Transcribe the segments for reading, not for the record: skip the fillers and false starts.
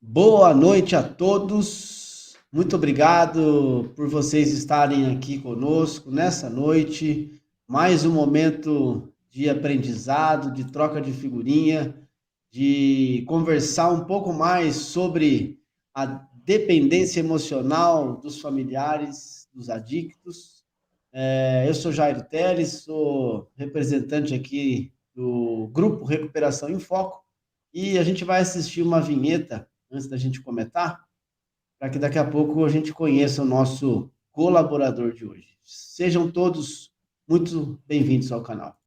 Boa noite a todos. Muito obrigado por vocês estarem aqui conosco nessa noite. Mais um momento de aprendizado, de troca de figurinha, de conversar um pouco mais sobre a dependência emocional dos familiares, dos adictos. Eu sou Jairo Teles, sou representante aqui do Grupo Recuperação em Foco e a gente vai assistir uma vinheta antes da gente comentar, para que daqui a pouco a gente conheça o nosso colaborador de hoje. Sejam todos muito bem-vindos ao canal.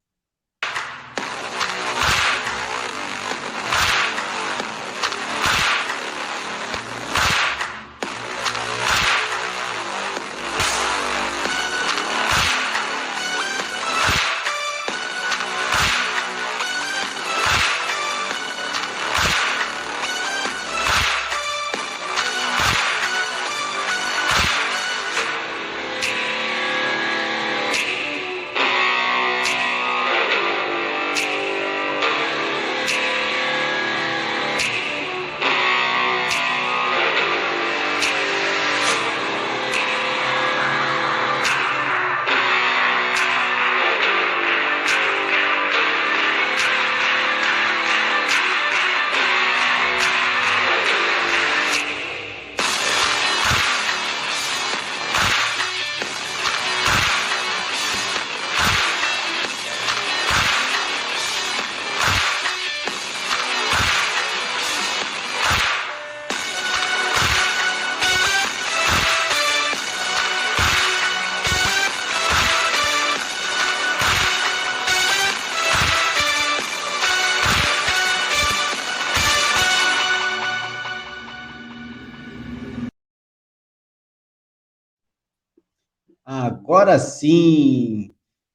Agora sim,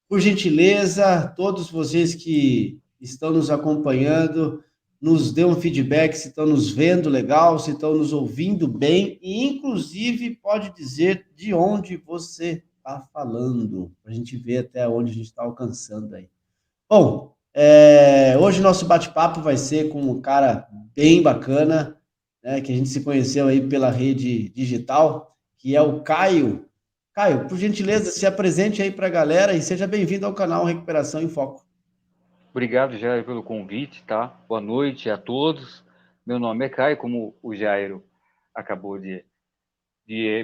por gentileza, todos vocês que estão nos acompanhando, nos dê um feedback se estão nos vendo legal, se estão nos ouvindo bem, e inclusive pode dizer de onde você está falando, para a gente ver até onde a gente está alcançando aí. Bom, hoje nosso bate-papo vai ser com um cara bem bacana, né, que a gente se conheceu aí pela rede digital, que é o Caio. Caio, por gentileza, se apresente aí para a galera e seja bem-vindo ao canal Recuperação em Foco. Obrigado, Jairo, pelo convite, tá? Boa noite a todos. Meu nome é Caio, como o Jairo acabou de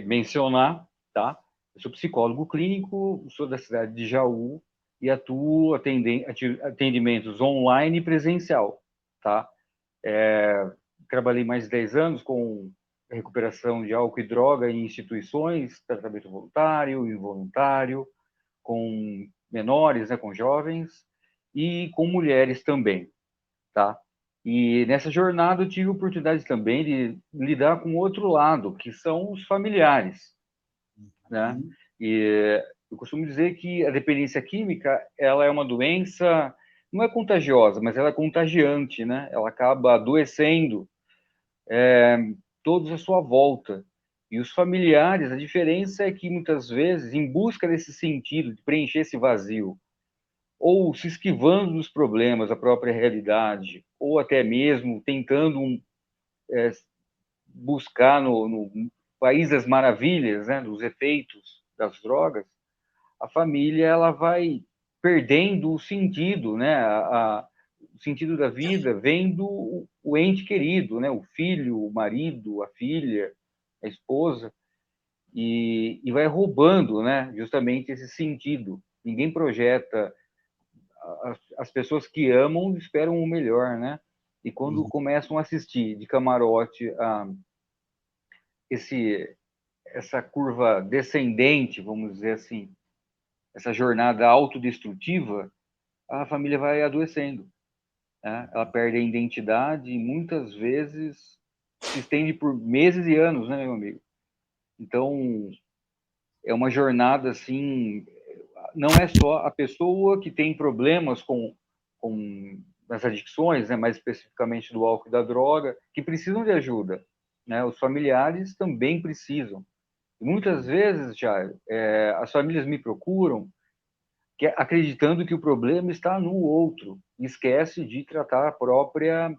mencionar, tá? Eu sou psicólogo clínico, sou da cidade de Jaú e atuo atendimentos online e presencial, tá? Trabalhei mais de 10 anos com recuperação de álcool e droga em instituições, tratamento voluntário, involuntário, com menores, né, com jovens e com mulheres também, tá? E nessa jornada eu tive a oportunidade também de lidar com outro lado, que são os familiares, né? E eu costumo dizer que a dependência química, ela é uma doença, não é contagiosa, mas ela é contagiante, né? Ela acaba adoecendo todos à sua volta. E os familiares, a diferença é que muitas vezes, em busca desse sentido, de preencher esse vazio, ou se esquivando dos problemas, da própria realidade, ou até mesmo tentando buscar no País das Maravilhas, né, dos efeitos das drogas, a família ela vai perdendo o sentido, né, o sentido da vida vem do o ente querido, né, o filho, o marido, a filha, a esposa, e vai roubando, né, justamente esse sentido. Ninguém projeta, as pessoas que amam esperam o melhor, né? E quando começam a assistir de camarote a esse essa curva descendente, vamos dizer assim, essa jornada autodestrutiva, a família vai adoecendo, né? Ela perde a identidade e muitas vezes se estende por meses e anos, né, meu amigo? Então, é uma jornada assim, não é só a pessoa que tem problemas com as adicções, né, mais especificamente do álcool e da droga, que precisam de ajuda, né? Os familiares também precisam. E muitas vezes, já as famílias me procuram acreditando que o problema está no outro, e esquece de tratar a própria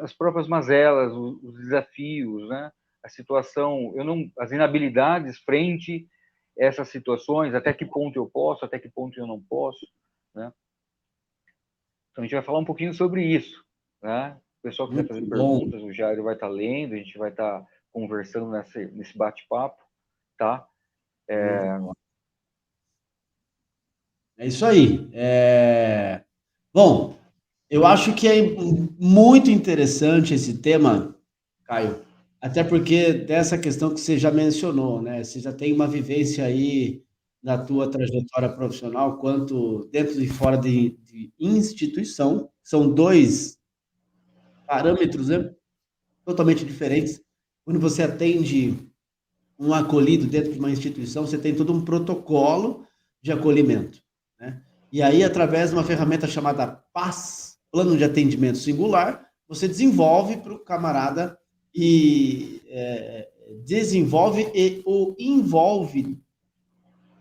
as próprias mazelas, os desafios, né? A situação, as inabilidades frente a essas situações, até que ponto eu posso, até que ponto eu não posso, né? Então a gente vai falar um pouquinho sobre isso, né? O pessoal quiser fazer perguntas, o Jairo vai estar lendo, a gente vai estar conversando nesse bate-papo, tá? É isso aí. Bom, eu acho que é muito interessante esse tema, Caio, até porque dessa questão que você já mencionou, né? Você já tem uma vivência aí na tua trajetória profissional, quanto dentro e fora de instituição, são dois parâmetros, né, totalmente diferentes. Quando você atende um acolhido dentro de uma instituição, você tem todo um protocolo de acolhimento, né? E aí, através de uma ferramenta chamada PAS, Plano de Atendimento Singular, você desenvolve para o camarada e desenvolve e o envolve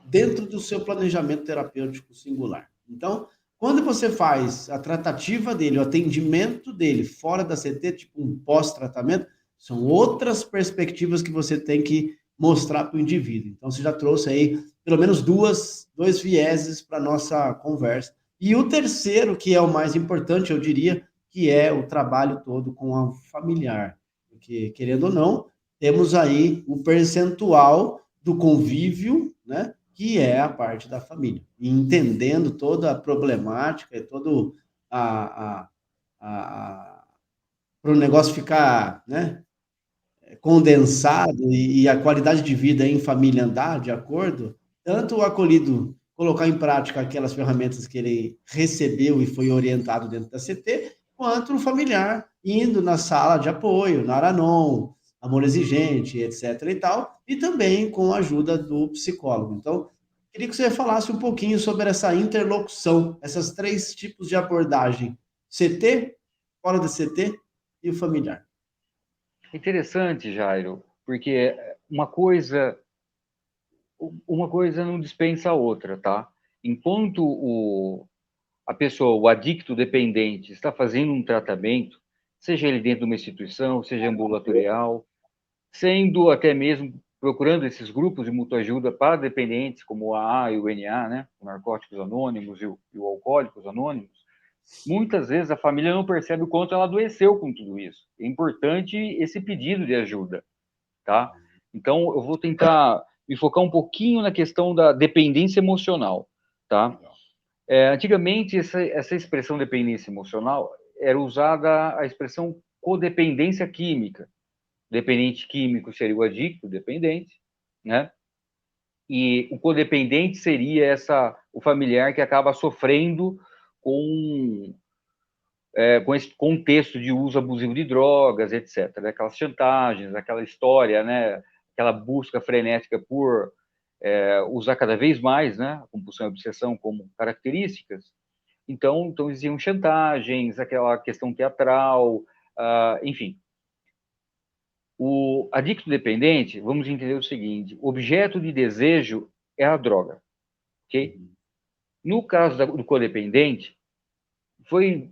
dentro do seu planejamento terapêutico singular. Então, quando você faz a tratativa dele, o atendimento dele fora da CT, tipo um pós-tratamento, são outras perspectivas que você tem que mostrar para o indivíduo. Então, você já trouxe aí pelo menos dois vieses para a nossa conversa. E o terceiro, que é o mais importante, eu diria, que é o trabalho todo com a familiar. Porque, querendo ou não, temos aí o percentual do convívio, né, que é a parte da família. E entendendo toda a problemática e todo para o negócio ficar, né, condensado e a qualidade de vida em família andar de acordo, tanto o acolhido colocar em prática aquelas ferramentas que ele recebeu e foi orientado dentro da CT, quanto o familiar indo na sala de apoio, na Aranon, Amor Exigente, etc. e tal, e também com a ajuda do psicólogo. Então, queria que você falasse um pouquinho sobre essa interlocução, esses três tipos de abordagem: CT, fora da CT e o familiar. Interessante, Jairo, porque uma coisa não dispensa a outra, tá? Enquanto a pessoa, o adicto dependente, está fazendo um tratamento, seja ele dentro de uma instituição, seja ambulatorial, sendo até mesmo procurando esses grupos de mútua ajuda para dependentes, como o AA e o NA, né? O Narcóticos Anônimos e o Alcoólicos Anônimos, muitas vezes a família não percebe o quanto ela adoeceu com tudo isso. É importante esse pedido de ajuda, tá? Então, eu vou tentar me focar um pouquinho na questão da dependência emocional, tá? Antigamente, essa expressão dependência emocional era usada a expressão codependência química. Dependente químico seria o adicto, dependente, né? E o codependente seria o familiar que acaba sofrendo com com esse contexto de uso abusivo de drogas, etc. Aquelas chantagens, aquela história, né? Aquela busca frenética por usar cada vez mais, né? A compulsão e a obsessão como características. Então existiam chantagens, aquela questão teatral, enfim. O adicto dependente, vamos entender o seguinte: o objeto de desejo é a droga, ok? No caso do codependente, foi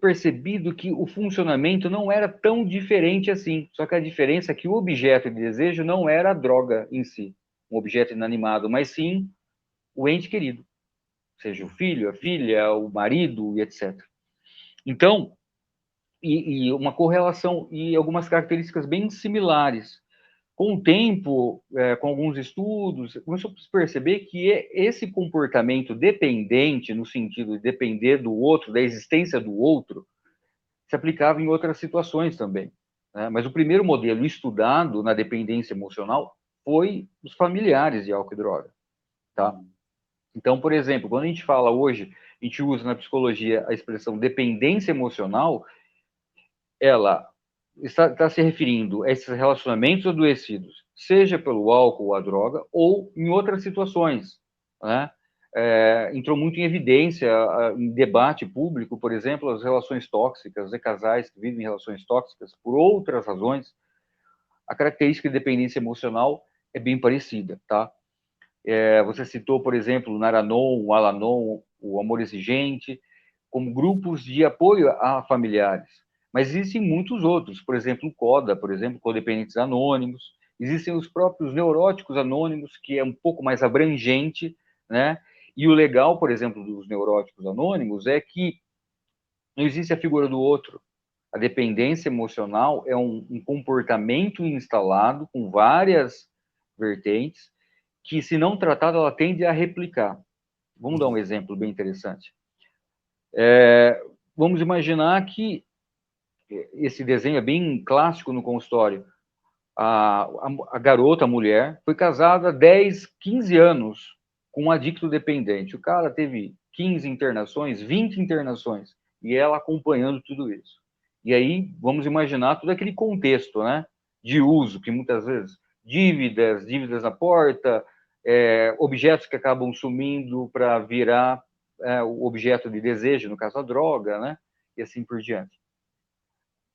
percebido que o funcionamento não era tão diferente assim. Só que a diferença é que o objeto de desejo não era a droga em si, um objeto inanimado, mas sim o ente querido, seja o filho, a filha, o marido e etc. Então, e uma correlação e algumas características bem similares. Com o tempo, com alguns estudos, começou a se perceber que esse comportamento dependente, no sentido de depender do outro, da existência do outro, se aplicava em outras situações também, né? Mas o primeiro modelo estudado na dependência emocional foi os familiares de álcool e droga, tá? Então, por exemplo, quando a gente fala hoje, a gente usa na psicologia a expressão dependência emocional, ela está se referindo a esses relacionamentos adoecidos, seja pelo álcool ou a droga, ou em outras situações, né? Entrou muito em evidência, em debate público, por exemplo, as relações tóxicas, de casais que vivem relações tóxicas por outras razões. A característica de dependência emocional é bem parecida, tá? Você citou, por exemplo, o Naranon, o Alanon, o Amor Exigente. como grupos de apoio a familiares. Mas existem muitos outros, por exemplo, o CODA, por exemplo, Codependentes Anônimos, existem os próprios neuróticos anônimos, que é um pouco mais abrangente, né? E o legal, por exemplo, dos neuróticos anônimos é que não existe a figura do outro. A dependência emocional é um comportamento instalado com várias vertentes que, se não tratada, ela tende a replicar. Vamos dar um exemplo bem interessante. Vamos imaginar que esse desenho é bem clássico no consultório. A garota, a mulher, foi casada há 10, 15 anos com um adicto dependente. O cara teve 15 internações, 20 internações, e ela acompanhando tudo isso. E aí, vamos imaginar todo aquele contexto, né, de uso, que muitas vezes, dívidas na porta, objetos que acabam sumindo para virar o objeto de desejo, no caso a droga, né, e assim por diante.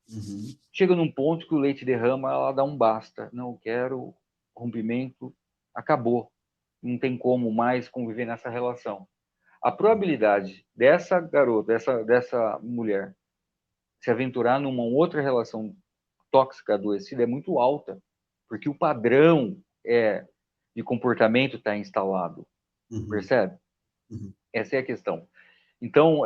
Uhum. Chega num ponto que o leite derrama, ela dá um basta. Não quero, rompimento, acabou. Não tem como mais conviver nessa relação. A probabilidade dessa garota, dessa mulher, se aventurar numa outra relação tóxica, adoecida, é muito alta, porque o padrão de comportamento está instalado. Uhum. Percebe? Uhum. Essa é a questão. Então,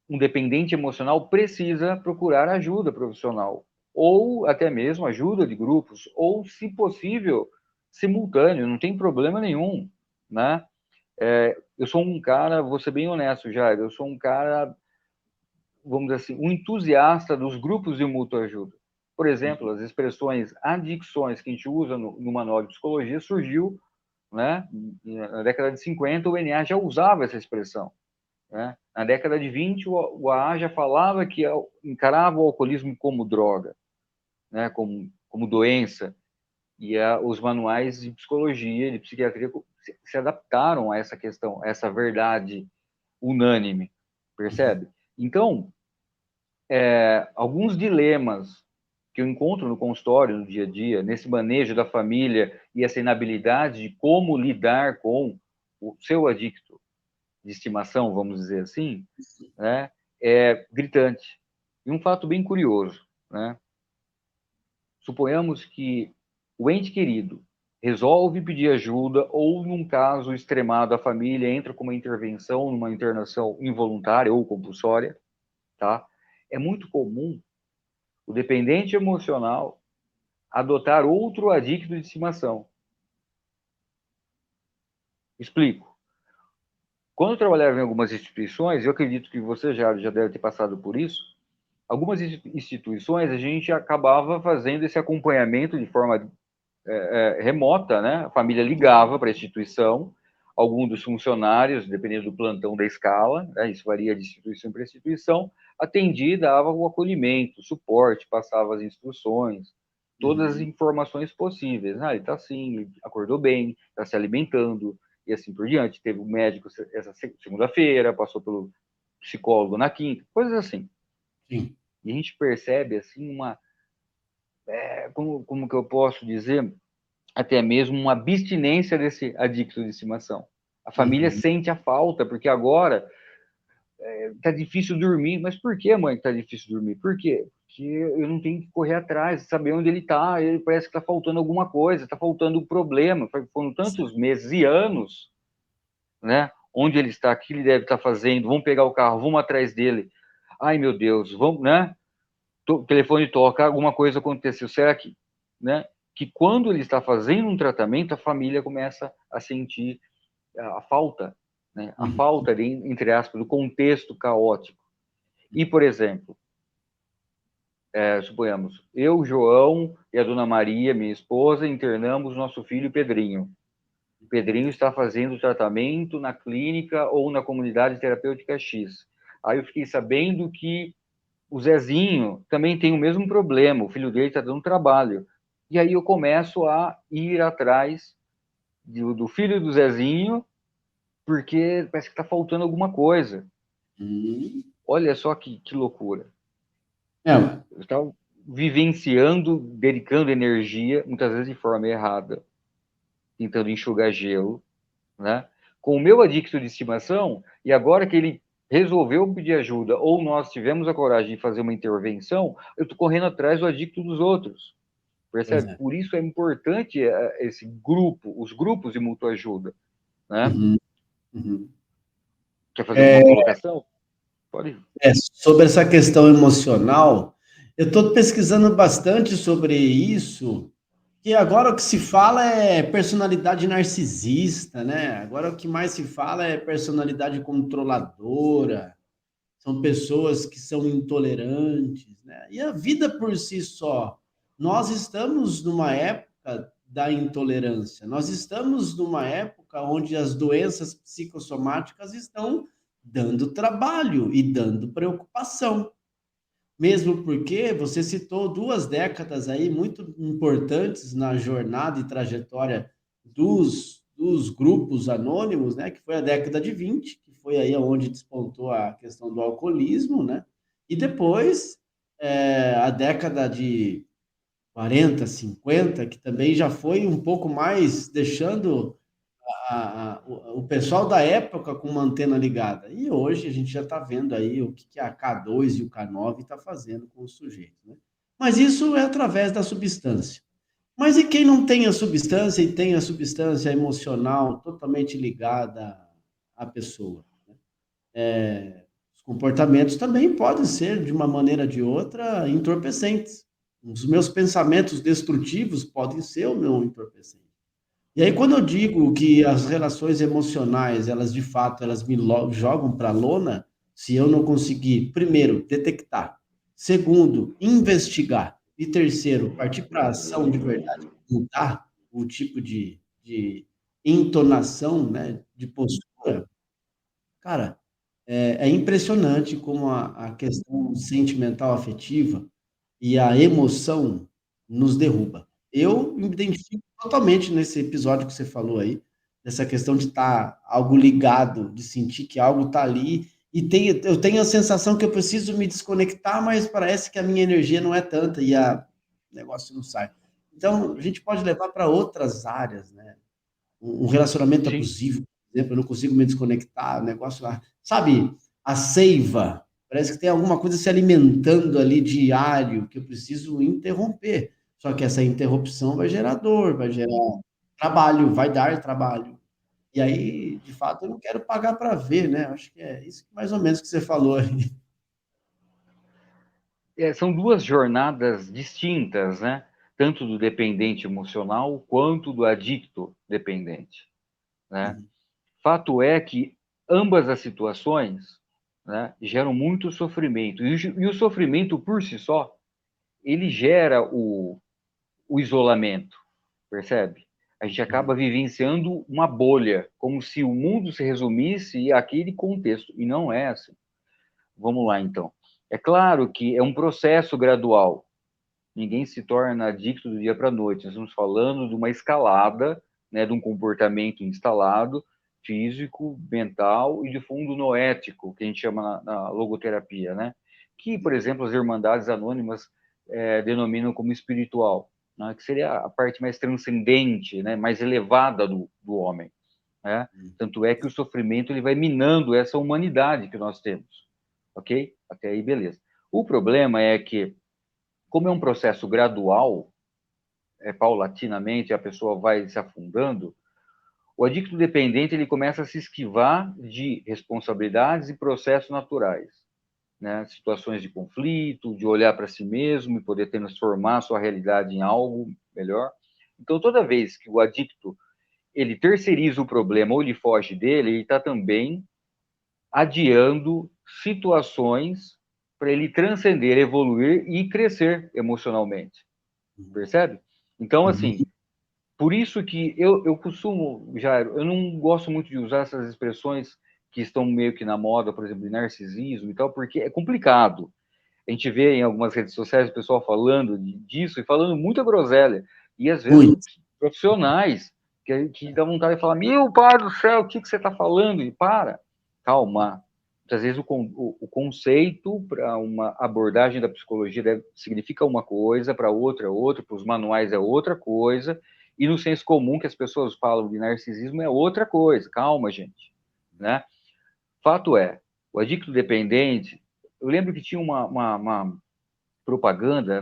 um dependente emocional precisa procurar ajuda profissional, ou até mesmo ajuda de grupos, ou, se possível, simultâneo, não tem problema nenhum, né? Eu sou um cara, vou ser bem honesto, Jair, eu sou um cara, vamos dizer assim, um entusiasta dos grupos de mútua ajuda. Por exemplo, as expressões adicções que a gente usa no manual de psicologia surgiu, né? Na década de 50, o NA já usava essa expressão. Né? Na década de 20, o AA já falava que encarava o alcoolismo como droga, né? como doença, e os manuais de psicologia, de psiquiatria, se adaptaram a essa questão, a essa verdade unânime, percebe? Então, alguns dilemas que eu encontro no consultório, no dia a dia, nesse manejo da família e essa inabilidade de como lidar com o seu adicto de estimação, vamos dizer assim, né, é gritante. E um fato bem curioso, né? Suponhamos que o ente querido resolve pedir ajuda ou, num caso extremado, a família entra com uma intervenção, numa internação involuntária ou compulsória, tá? É muito comum o dependente emocional adotar outro adicto de estimação. Explico. Quando eu trabalhava em algumas instituições, eu acredito que você já deve ter passado por isso, algumas instituições a gente acabava fazendo esse acompanhamento de forma remota, né? A família ligava para a instituição, algum dos funcionários, dependendo do plantão da escala, né? Isso varia de instituição para instituição, atendia, dava o acolhimento, o suporte, passava as instruções, todas as Uhum. informações possíveis. Ele está assim, ele acordou bem, está se alimentando, e assim por diante. Teve o médico essa segunda-feira, passou pelo psicólogo na quinta, coisas assim. Sim. E a gente percebe, assim, como que eu posso dizer, até mesmo uma abstinência desse adicto de estimação. A família Uhum. sente a falta, porque agora tá difícil dormir. Mas por que, mãe, que tá difícil dormir? Por quê? Porque eu não tenho que correr atrás, saber onde ele está. Ele parece que está faltando alguma coisa, está faltando um problema. Foram tantos meses e anos, né? Onde ele está, o que ele deve estar fazendo? Vamos pegar o carro, vamos atrás dele. Ai, meu Deus, vamos, né? O telefone toca, alguma coisa aconteceu. Será que, né? Que quando ele está fazendo um tratamento, a família começa a sentir a falta, né? A Uhum. falta, entre aspas, do contexto caótico. E, por exemplo, suponhamos, eu, João e a dona Maria, minha esposa, internamos nosso filho Pedrinho. O Pedrinho está fazendo tratamento na clínica ou na comunidade terapêutica X. Aí eu fiquei sabendo que o Zezinho também tem o mesmo problema, o filho dele está dando trabalho. E aí eu começo a ir atrás do filho do Zezinho, porque parece que está faltando alguma coisa. Uhum. Olha só que loucura. É, Eu estava vivenciando, dedicando energia, muitas vezes de forma errada, tentando enxugar gelo, né? Com o meu adicto de estimação, e agora que ele resolveu pedir ajuda, ou nós tivemos a coragem de fazer uma intervenção, eu estou correndo atrás do adicto dos outros. Pois Percebe? é. Por isso é importante esse grupo, os grupos de mútua ajuda, né? Uhum, uhum. Quer fazer alguma colocação? Pode. Sobre essa questão emocional, eu estou pesquisando bastante sobre isso, que agora o que se fala é personalidade narcisista, né? Agora o que mais se fala é personalidade controladora, são pessoas que são intolerantes, né? E a vida por si só, nós estamos numa época da intolerância, nós estamos numa época onde as doenças psicossomáticas estão dando trabalho e dando preocupação. Mesmo porque você citou 2 décadas aí muito importantes na jornada e trajetória dos grupos anônimos, né, que foi a década de 20, que foi aí onde despontou a questão do alcoolismo, né, e depois, a década de 40, 50, que também já foi um pouco mais deixando o pessoal da época com uma antena ligada. E hoje a gente já está vendo aí o que a K2 e o K9 está fazendo com os sujeitos. Né? Mas isso é através da substância. Mas e quem não tem a substância e tem a substância emocional totalmente ligada à pessoa? Os comportamentos também podem ser, de uma maneira ou de outra, entorpecentes. Os meus pensamentos destrutivos podem ser o meu entorpecente. E aí, quando eu digo que as relações emocionais, elas de fato, elas me jogam para a lona, se eu não conseguir, primeiro, detectar, segundo, investigar, e terceiro, partir para a ação de verdade, mudar o tipo de entonação, né, de postura, cara, é impressionante como a questão sentimental afetiva e a emoção nos derruba. Eu me identifico totalmente nesse episódio que você falou aí, dessa questão de estar algo ligado, de sentir que algo está ali, e eu tenho a sensação que eu preciso me desconectar, mas parece que a minha energia não é tanta e o negócio não sai. Então, a gente pode levar para outras áreas, né? Um relacionamento Sim. abusivo, por exemplo, eu não consigo me desconectar, o negócio lá. Sabe, a seiva, parece que tem alguma coisa se alimentando ali diário que eu preciso interromper. Só que essa interrupção vai gerar dor, vai gerar trabalho, vai dar trabalho. E aí, de fato, eu não quero pagar para ver, né? Acho que é isso mais ou menos que você falou aí. São duas jornadas distintas, né? Tanto do dependente emocional quanto do adicto dependente, né? Uhum. Fato é que ambas as situações, né, geram muito sofrimento. E o sofrimento por si só, ele gera o isolamento, percebe? A gente acaba Uhum. vivenciando uma bolha, como se o mundo se resumisse àquele contexto. E não é assim. Vamos lá, então. É claro que é um processo gradual. Ninguém se torna adicto do dia para a noite. Nós estamos falando de uma escalada, né, de um comportamento instalado, físico, mental e de fundo noético, que a gente chama na logoterapia, né? Que, por exemplo, as Irmandades Anônimas denominam como espiritual, né? Que seria a parte mais transcendente, né, mais elevada do homem, né? Tanto é que o sofrimento ele vai minando essa humanidade que nós temos, ok? Até aí, beleza. O problema é que, como é um processo gradual, paulatinamente a pessoa vai se afundando, o adicto dependente ele começa a se esquivar de responsabilidades e processos naturais, né? Situações de conflito, de olhar para si mesmo e poder transformar a sua realidade em algo melhor. Então, toda vez que o adicto ele terceiriza o problema ou ele foge dele, ele está também adiando situações para ele transcender, evoluir e crescer emocionalmente. Percebe? Então, Uhum. assim, por isso que eu costumo, Jairo, eu não gosto muito de usar essas expressões que estão meio que na moda, por exemplo, de narcisismo e tal, porque é complicado. A gente vê em algumas redes sociais o pessoal falando disso e falando muita groselha. E às vezes Muito. profissionais que dá vontade de falar: Meu pai do céu, o que você está falando? E para, calma. Muitas vezes o conceito para uma abordagem da psicologia significa uma coisa, para outra, para os manuais é outra coisa, e no senso comum que as pessoas falam de narcisismo é outra coisa. Calma, gente. Né? Fato é, O adicto dependente, eu lembro que tinha uma propaganda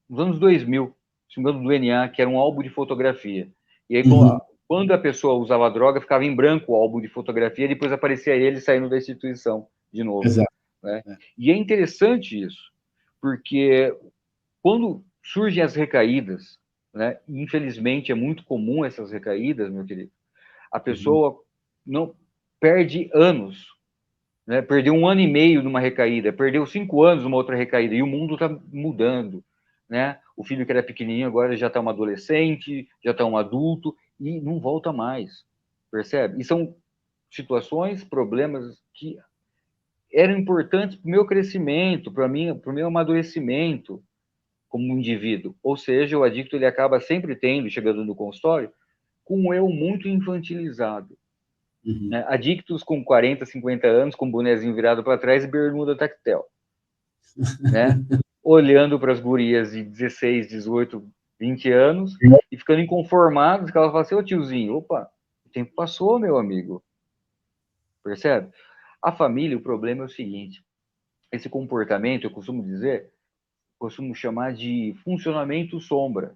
nos anos 2000, se não me engano, do NA, que era um álbum de fotografia. E aí, Uhum. quando a pessoa usava droga, ficava em branco o álbum de fotografia, e depois aparecia ele saindo da instituição de novo. Exato. Né? É. E é interessante isso, porque quando surgem as recaídas, né, infelizmente é muito comum essas recaídas, meu querido, a Uhum. pessoa não perde anos, né? Perdeu 1 ano e meio numa recaída, perdeu 5 anos numa outra recaída, e o mundo está mudando. Né? O filho que era pequenininho agora já está um adolescente, já está um adulto, e não volta mais, percebe? E são situações, problemas que eram importantes para o meu crescimento, para o meu amadurecimento como um indivíduo. Ou seja, o adicto ele acaba sempre tendo, chegando no consultório, com um eu muito infantilizado. Uhum. Né? Adictos com 40, 50 anos, com bonezinho virado para trás e bermuda tactel. Né? Olhando para as gurias de 16, 18, 20 anos e ficando inconformados, que ela fala assim, ô tiozinho, opa, o tempo passou, meu amigo. Percebe? A família, o problema é o seguinte, esse comportamento, eu costumo dizer, costumo chamar de funcionamento sombra.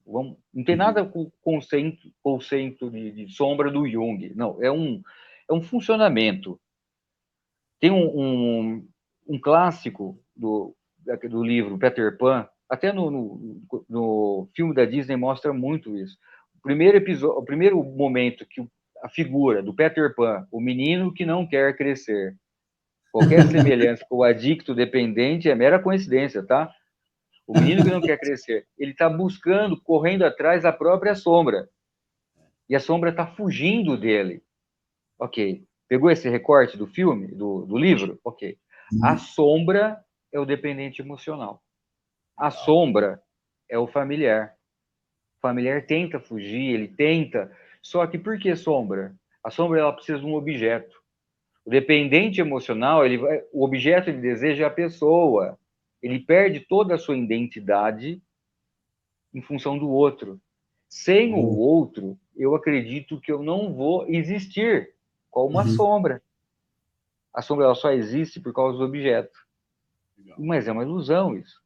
Não tem Uhum. nada com o conceito de sombra do Jung, não, é um funcionamento. Tem um clássico do livro Peter Pan, até no filme da Disney mostra muito isso. O primeiro momento que a figura do Peter Pan, o menino que não quer crescer, qualquer semelhança com o adicto dependente é mera coincidência, tá? O menino que não quer crescer, ele está buscando, correndo atrás da própria sombra. E a sombra está fugindo dele. Ok. Pegou esse recorte do filme, do livro? Ok. A Uhum. sombra é o dependente emocional. A Legal. sombra é o familiar. O familiar tenta fugir, ele tenta. Só que por que sombra? A sombra ela precisa de um objeto. O dependente emocional, o objeto de desejo é a pessoa. Ele perde toda a sua identidade em função do outro. Sem o Oh. outro, eu acredito que eu não vou existir como uma Uhum. sombra. A sombra ela só existe por causa do objeto. Legal. Mas é uma ilusão isso.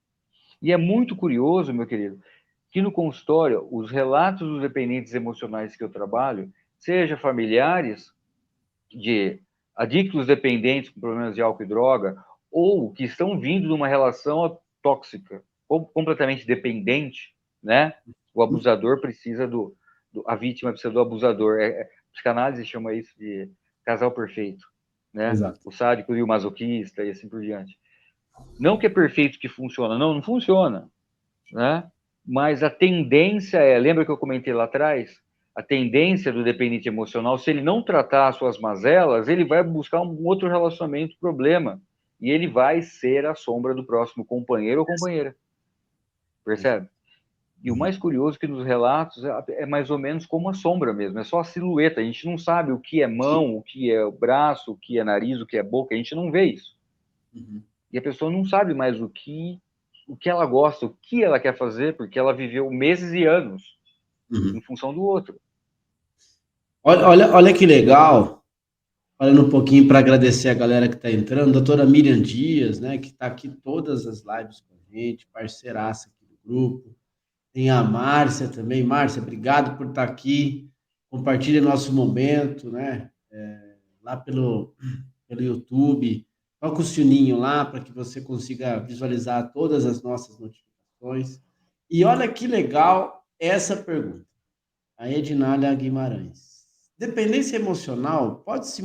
E é muito curioso, meu querido, que no consultório, os relatos dos dependentes emocionais que eu trabalho, seja familiares de adictos dependentes com problemas de álcool e droga, ou que estão vindo de uma relação tóxica, ou completamente dependente, né? O abusador precisa a vítima precisa do abusador. Psicanálise chama isso de casal perfeito, né? Exato. O sádico e o masoquista e assim por diante. Não que é perfeito que funciona, não funciona, né? Mas a tendência lembra que eu comentei lá atrás? A tendência do dependente emocional, se ele não tratar as suas mazelas, ele vai buscar um outro relacionamento, problema. E ele vai ser a sombra do próximo companheiro ou companheira. Exato. Percebe? E o Uhum. mais curioso é que nos relatos é mais ou menos como a sombra mesmo, é só a silhueta. A gente não sabe o que é mão, o que é o braço, o que é nariz, o que é boca, a gente não vê isso. Uhum. E a pessoa não sabe mais o que ela gosta, o que ela quer fazer, porque ela viveu meses e anos em Uhum. função do outro. Olha que legal, falando um pouquinho para agradecer a galera que está entrando, doutora Miriam Dias, né, que está aqui todas as lives com a gente, parceiraça aqui do grupo. Tem a Márcia também. Márcia, obrigado por estar aqui. Compartilhe nosso momento, né? Lá pelo YouTube. Toca o sininho lá para que você consiga visualizar todas as nossas notificações. E olha que legal essa pergunta. A Ednália Guimarães. Dependência emocional pode se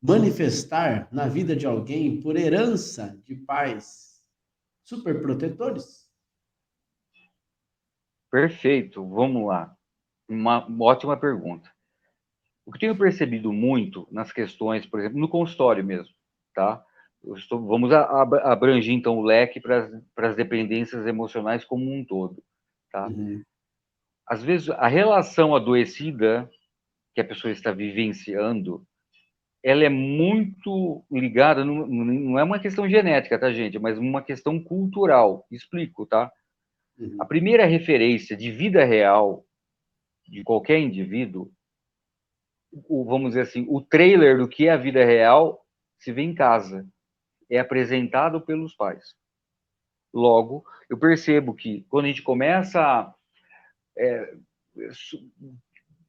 manifestar na vida de alguém por herança de pais superprotetores? Perfeito, vamos lá. Uma ótima pergunta. O que eu tenho percebido muito nas questões, por exemplo, no consultório mesmo, tá? Vamos abranger, então, o leque para as dependências emocionais como um todo, tá? Uhum. Às vezes, a relação adoecida que a pessoa está vivenciando, ela é muito ligada, não é uma questão genética, tá, gente? Mas uma questão cultural. Explico, tá? A Uhum. primeira referência de vida real de qualquer indivíduo vamos dizer assim, o trailer do que é a vida real se vê em casa, é apresentado pelos pais. Logo, eu percebo que quando a gente começa a,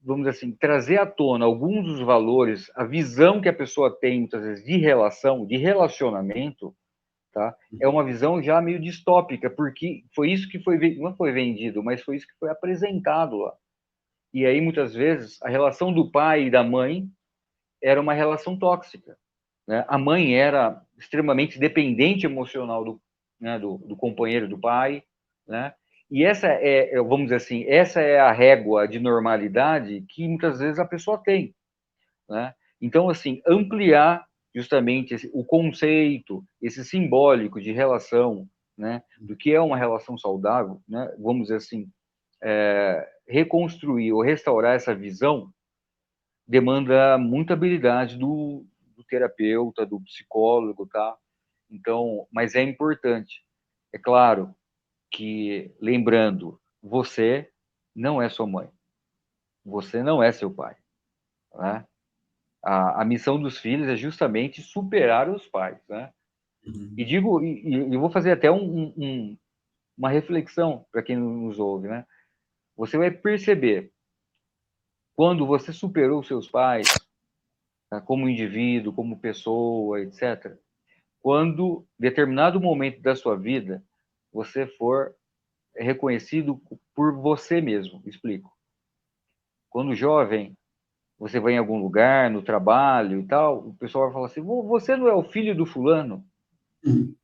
vamos dizer assim, trazer à tona alguns dos valores, a visão que a pessoa tem, muitas vezes, de relação, de relacionamento, tá? É uma visão já meio distópica, porque foi isso que não foi vendido, mas foi isso que foi apresentado lá. E aí, muitas vezes, a relação do pai e da mãe era uma relação tóxica, né? A mãe era extremamente dependente emocional do companheiro do pai, né? E essa vamos dizer assim, essa é a régua de normalidade que muitas vezes a pessoa tem, né? Então, assim, ampliar justamente o conceito, esse simbólico de relação, né? Do que é uma relação saudável, né? Vamos dizer assim, reconstruir ou restaurar essa visão demanda muita habilidade do terapeuta, do psicólogo, tá? Então, mas é importante. É claro que, lembrando, você não é sua mãe, você não é seu pai, né? A missão dos filhos é justamente superar os pais, né? E Uhum. digo, e vou fazer até uma reflexão para quem nos ouve, né? Você vai perceber quando você superou seus pais, tá, como indivíduo, como pessoa, etc. Quando determinado momento da sua vida você for reconhecido por você mesmo. Explico. Quando jovem, você vai em algum lugar, no trabalho e tal, o pessoal vai falar assim: você não é o filho do fulano? Uhum.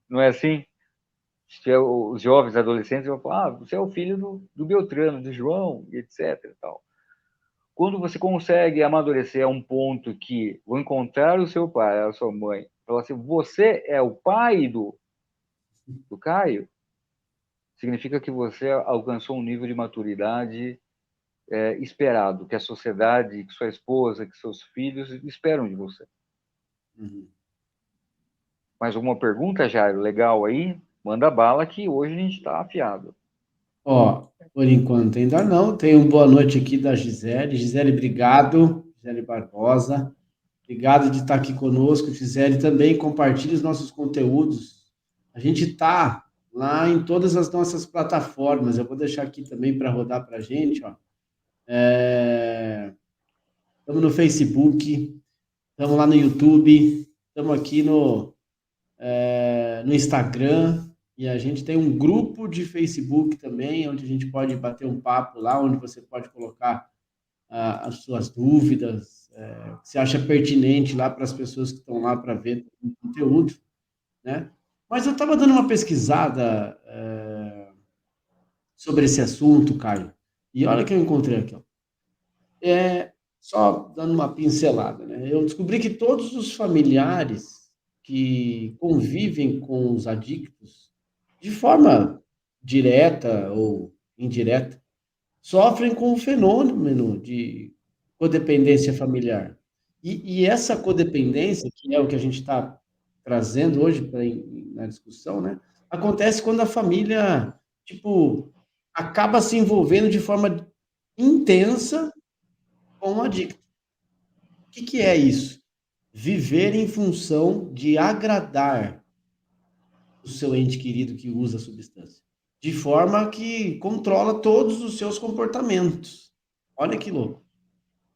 Não é assim? Os jovens adolescentes vão falar: você é o filho do Beltrano, do João, etc. E tal. Quando você consegue amadurecer a um ponto que vou encontrar o seu pai, a sua mãe, falar assim: você é o pai do Caio, significa que você alcançou um nível de maturidade esperado, que a sociedade, que sua esposa, que seus filhos esperam de você. Uhum. Mais alguma pergunta, Jairo? Legal aí? Manda bala que hoje a gente está afiado. Ó, por enquanto ainda não. Tem uma boa noite aqui da Gisele. Gisele, obrigado. Gisele Barbosa. Obrigado de estar aqui conosco, Gisele. Também compartilhe os nossos conteúdos. A gente está lá em todas as nossas plataformas. Eu vou deixar aqui também para rodar para a gente. Ó. Estamos no Facebook, estamos lá no YouTube, estamos aqui no Instagram. E a gente tem um grupo de Facebook também, onde a gente pode bater um papo lá, onde você pode colocar as suas dúvidas, o que você acha pertinente lá para as pessoas que estão lá para ver o conteúdo, né? Mas eu estava dando uma pesquisada sobre esse assunto, Caio, e olha que eu encontrei aqui, ó. Só dando uma pincelada, né? Eu descobri que todos os familiares que convivem com os adictos, de forma direta ou indireta, sofrem com o fenômeno de codependência familiar. E essa codependência, que é o que a gente está trazendo hoje na discussão, né? Acontece quando a família, tipo, acaba se envolvendo de forma intensa com o adicto. O que, que é isso? Viver em função de agradar o seu ente querido que usa a substância, de forma que controla todos os seus comportamentos. Olha que louco.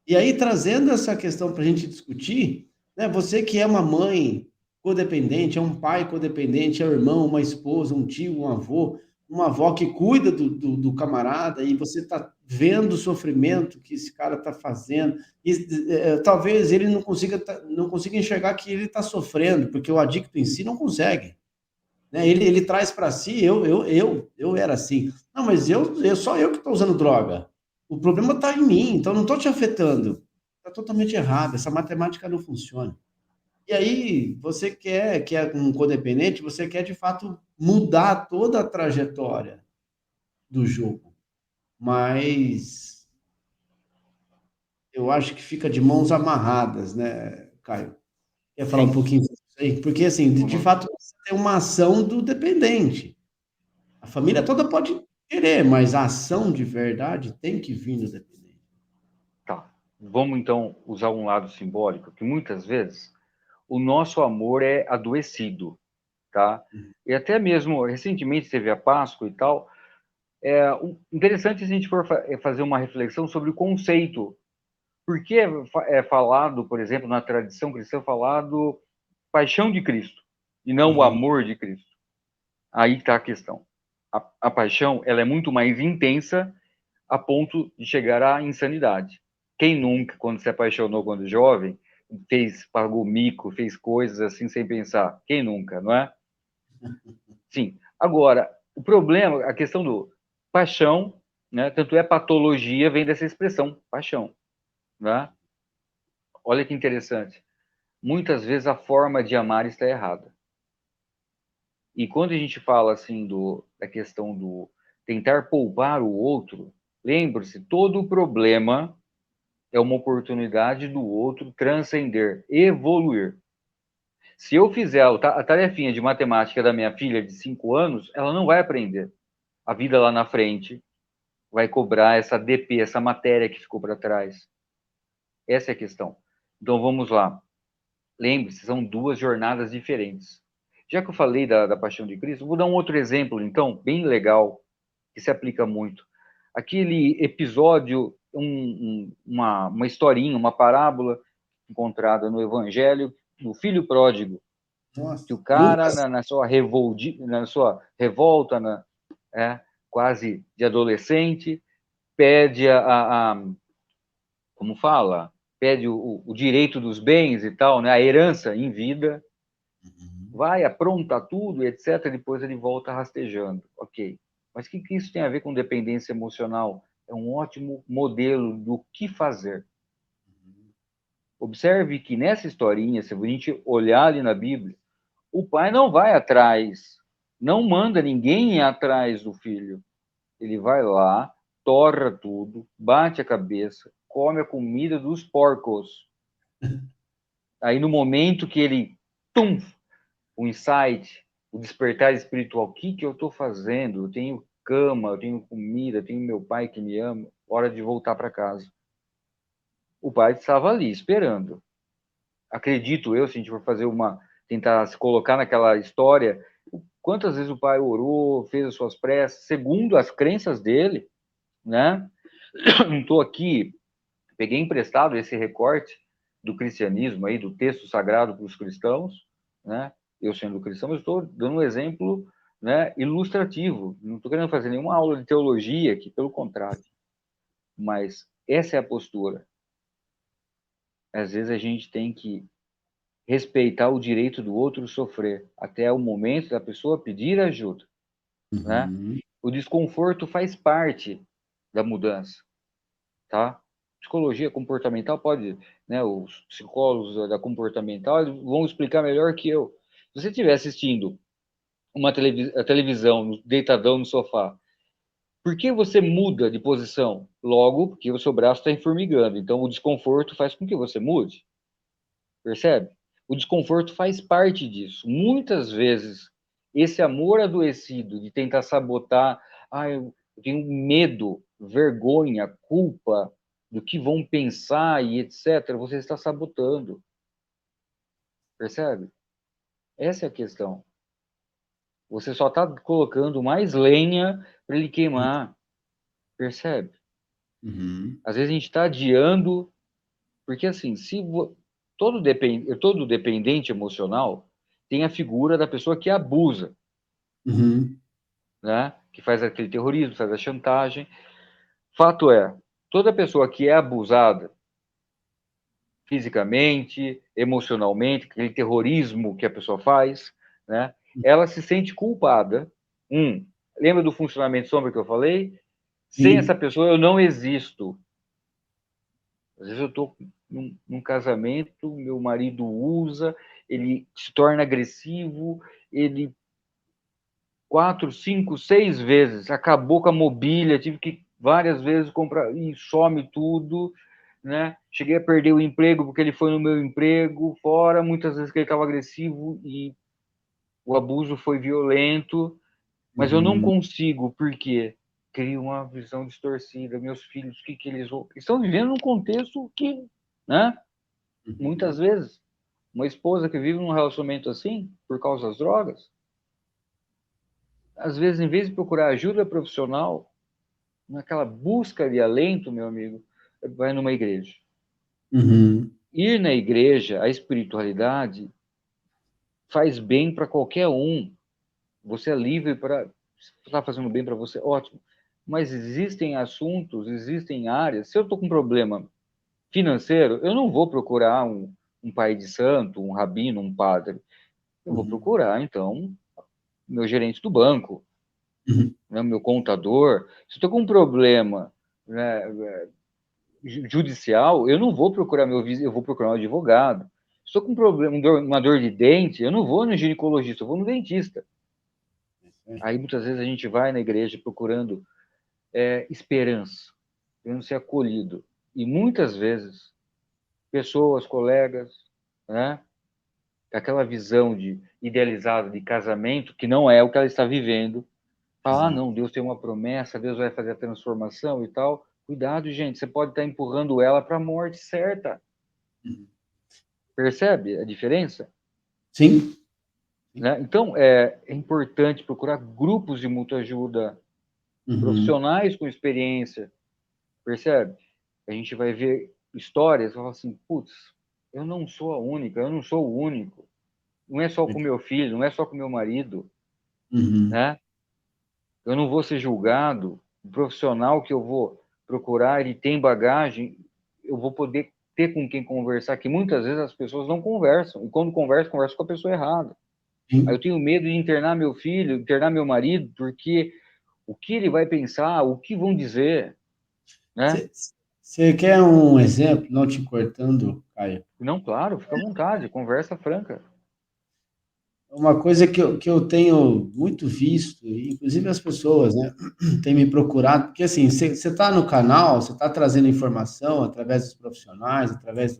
E aí, trazendo essa questão para a gente discutir, né, você que é uma mãe codependente, é um pai codependente, é um irmão, uma esposa, um tio, um avô, uma avó que cuida do camarada e você está vendo o sofrimento que esse cara está fazendo, e talvez ele não consiga enxergar que ele está sofrendo, porque o adicto em si não consegue. Né? Ele traz para si, eu era assim. Não, mas só eu que estou usando droga. O problema está em mim, então não estou te afetando. Está totalmente errado, essa matemática não funciona. E aí, você que é um codependente, você quer de fato mudar toda a trajetória do jogo. Mas eu acho que fica de mãos amarradas, né, Caio? Quer falar um Sim. pouquinho sobre isso aí? Porque, assim, de Vamos. fato, você tem uma ação do dependente. A família toda pode querer, mas a ação de verdade tem que vir do dependente. Tá. vamos então usar um lado simbólico, que muitas vezes o nosso amor é adoecido, tá? E até mesmo, recentemente teve a Páscoa e tal, interessante se a gente for fazer uma reflexão sobre o conceito. Por que é falado, por exemplo, na tradição cristã, falado paixão de Cristo, e não o Uhum. amor de Cristo? Aí está a questão. A paixão, ela é muito mais intensa a ponto de chegar à insanidade. Quem nunca, quando se apaixonou quando jovem, pagou mico, fez coisas assim sem pensar? Quem nunca, não é? Sim. Agora, o problema, a questão do paixão, né? Tanto é patologia, vem dessa expressão, paixão, né? Olha que interessante. Muitas vezes a forma de amar está errada. E quando a gente fala assim da questão do tentar poupar o outro, lembre-se, todo o problema é uma oportunidade do outro transcender, evoluir. Se eu fizer a tarefinha de matemática da minha filha de 5 anos, ela não vai aprender. A vida lá na frente vai cobrar essa DP, essa matéria que ficou para trás. Essa é a questão. Então vamos lá. Lembre-se, são duas jornadas diferentes. Já que eu falei da paixão de Cristo, vou dar um outro exemplo, então, bem legal, que se aplica muito. Aquele episódio, uma historinha, uma parábola encontrada no Evangelho, do filho pródigo, que Nossa. o cara, Lucas? na sua revolta, quase de adolescente, pede como fala? Pede o direito dos bens e tal, né? A herança em vida, Uhum. vai, apronta tudo, etc. Depois ele volta rastejando. Ok. Mas o que isso tem a ver com dependência emocional? É um ótimo modelo do que fazer. Observe que nessa historinha, se a gente olhar ali na Bíblia, o pai não vai atrás, não manda ninguém ir atrás do filho. Ele vai lá, torra tudo, bate a cabeça, come a comida dos porcos. Aí no momento que ele, tum, o insight, o despertar espiritual, o que eu estou fazendo? Eu tenho cama, eu tenho comida, eu tenho meu pai que me ama, hora de voltar para casa. O pai estava ali esperando. Acredito eu, se a gente for tentar se colocar naquela história, quantas vezes o pai orou, fez as suas preces, segundo as crenças dele, né? Não estou aqui, peguei emprestado esse recorte do cristianismo aí, do texto sagrado para os cristãos, né? Eu sendo cristão, eu estou dando um exemplo, né, ilustrativo. Não estou querendo fazer nenhuma aula de teologia aqui, pelo contrário. Mas essa é a postura. Às vezes a gente tem que respeitar o direito do outro sofrer, até o momento da pessoa pedir ajuda, né? Uhum. O desconforto faz parte da mudança, tá? Psicologia comportamental pode, né, os psicólogos da comportamental vão explicar melhor que eu. Se você estiver assistindo a televisão, deitadão no sofá, por que você muda de posição? Logo, porque o seu braço está enformigando. Então, o desconforto faz com que você mude. Percebe? O desconforto faz parte disso. Muitas vezes, esse amor adoecido de tentar sabotar, eu tenho medo, vergonha, culpa do que vão pensar e etc., você está sabotando. Percebe? Essa é a questão. Você só está colocando mais lenha para ele queimar. Percebe? Uhum. Às vezes a gente está adiando, porque assim, se todo dependente emocional tem a figura da pessoa que abusa, Uhum. né? Que faz aquele terrorismo, faz a chantagem. Fato é, toda pessoa que é abusada fisicamente, emocionalmente, aquele terrorismo que a pessoa faz, né? Ela se sente culpada. Lembra do funcionamento sombra que eu falei? Sem essa Sim. pessoa eu não existo. Às vezes eu estou num casamento, meu marido usa, ele se torna agressivo, ele 4, 5, 6 vezes acabou com a mobília, tive que várias vezes comprar e some tudo, né? Cheguei a perder o emprego porque ele foi no meu emprego, fora muitas vezes que ele estava agressivo e o abuso foi violento, mas eu não Uhum. consigo, por quê? cria uma visão distorcida. Meus filhos, o que eles estão vivendo num contexto que, né? Muitas vezes, uma esposa que vive num relacionamento assim, por causa das drogas, às vezes, em vez de procurar ajuda profissional, naquela busca de alento, meu amigo, vai numa igreja. Uhum. Ir na igreja, a espiritualidade, faz bem para qualquer um. Você é livre para... Está fazendo bem para você, ótimo. Mas existem assuntos, existem áreas. Se eu estou com um problema financeiro, eu não vou procurar um pai de santo, um rabino, um padre. Eu vou procurar, então, meu gerente do banco, Uhum. né, meu contador. Se eu estou com um problema, né, judicial, eu não vou procurar eu vou procurar um advogado. Se estou com um problema, uma dor de dente, eu não vou no ginecologista, eu vou no dentista. Aí muitas vezes a gente vai na igreja procurando esperança, querendo ser acolhido. E muitas vezes, pessoas, colegas, né, aquela visão idealizada de casamento, que não é o que ela está vivendo, fala, não, Deus tem uma promessa, Deus vai fazer a transformação e tal. Cuidado, gente, você pode estar empurrando ela para a morte certa. Percebe a diferença? Sim. Né? Então, é importante procurar grupos de muita ajuda, profissionais com experiência, percebe? A gente vai ver histórias, fala assim, putz, eu não sou a única, eu não sou o único. Não é só com meu filho, não é só com meu marido, né? Eu não vou ser julgado. O profissional que eu vou procurar, ele tem bagagem, eu vou poder ter com quem conversar, que muitas vezes as pessoas não conversam. E quando conversam com a pessoa errada. Aí eu tenho medo de internar meu filho, internar meu marido, porque o que ele vai pensar, o que vão dizer, né? Você quer um exemplo, não te cortando, Caio? Não, claro, fica à vontade, conversa franca. Uma coisa que eu tenho muito visto, inclusive as pessoas, né, têm me procurado, porque assim, você está no canal, você está trazendo informação através dos profissionais, através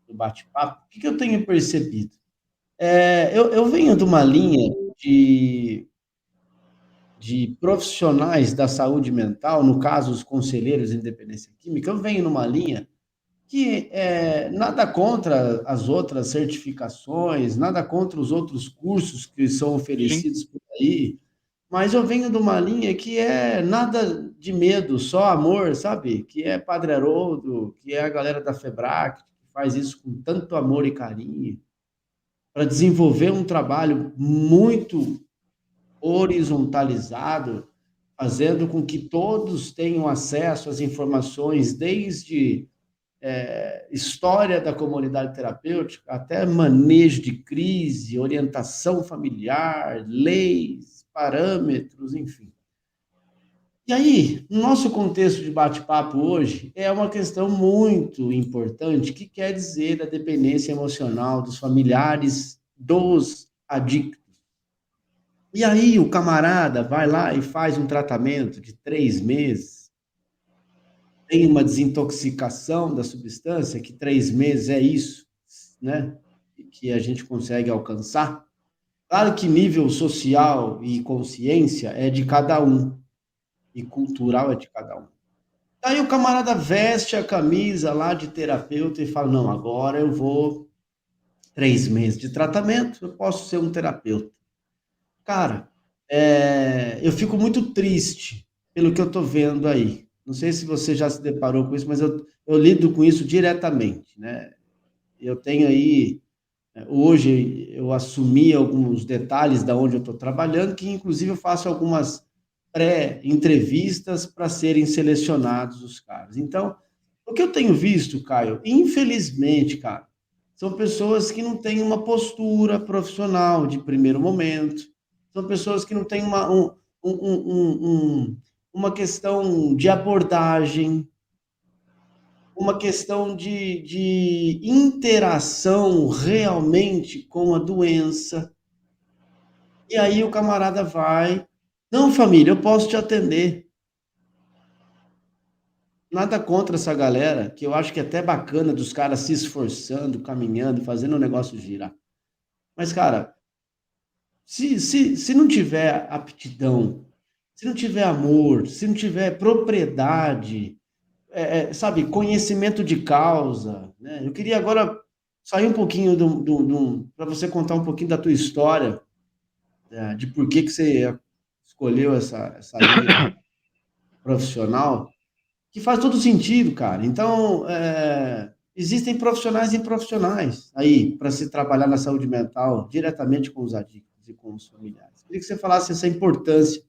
do bate-papo, o que eu tenho percebido? Eu venho de uma linha de, de profissionais da saúde mental, no caso, os conselheiros de independência química, eu venho numa linha que nada contra as outras certificações, nada contra os outros cursos que são Sim, oferecidos por aí, mas eu venho de uma linha que é nada de medo, só amor, sabe? Que é Padre Haroldo, que é a galera da FEBRAC, que faz isso com tanto amor e carinho, para desenvolver um trabalho muito horizontalizado, fazendo com que todos tenham acesso às informações, desde história da comunidade terapêutica, até manejo de crise, orientação familiar, leis, parâmetros, enfim. E aí, no nosso contexto de bate-papo hoje, é uma questão muito importante, que quer dizer a dependência emocional dos familiares dos adictos. E aí, o camarada vai lá e faz um tratamento de 3 meses, tem uma desintoxicação da substância, que 3 meses é isso, né? Que a gente consegue alcançar. Claro que nível social e consciência é de cada um, e cultural é de cada um. Aí o camarada veste a camisa lá de terapeuta e fala: não, agora eu vou 3 meses de tratamento, eu posso ser um terapeuta. Cara, eu fico muito triste pelo que eu estou vendo aí. Não sei se você já se deparou com isso, mas eu lido com isso diretamente, né? Eu tenho aí, hoje eu assumi alguns detalhes da onde eu estou trabalhando, que inclusive eu faço algumas pré-entrevistas para serem selecionados os caras. Então, o que eu tenho visto, Caio, infelizmente, cara, são pessoas que não têm uma postura profissional de primeiro momento, são pessoas que não têm uma questão de abordagem, uma questão de interação realmente com a doença. E aí o camarada vai, não, família, eu posso te atender. Nada contra essa galera, que eu acho que é até bacana dos caras se esforçando, caminhando, fazendo o negócio girar. Mas, cara, se não tiver aptidão se não tiver amor, se não tiver propriedade, sabe, conhecimento de causa, né? Eu queria agora sair um pouquinho para você contar um pouquinho da tua história, de por que você escolheu essa linha profissional, que faz todo sentido, cara. Então, existem profissionais e profissionais aí para se trabalhar na saúde mental diretamente com os adictos e com os familiares. Queria que você falasse essa importância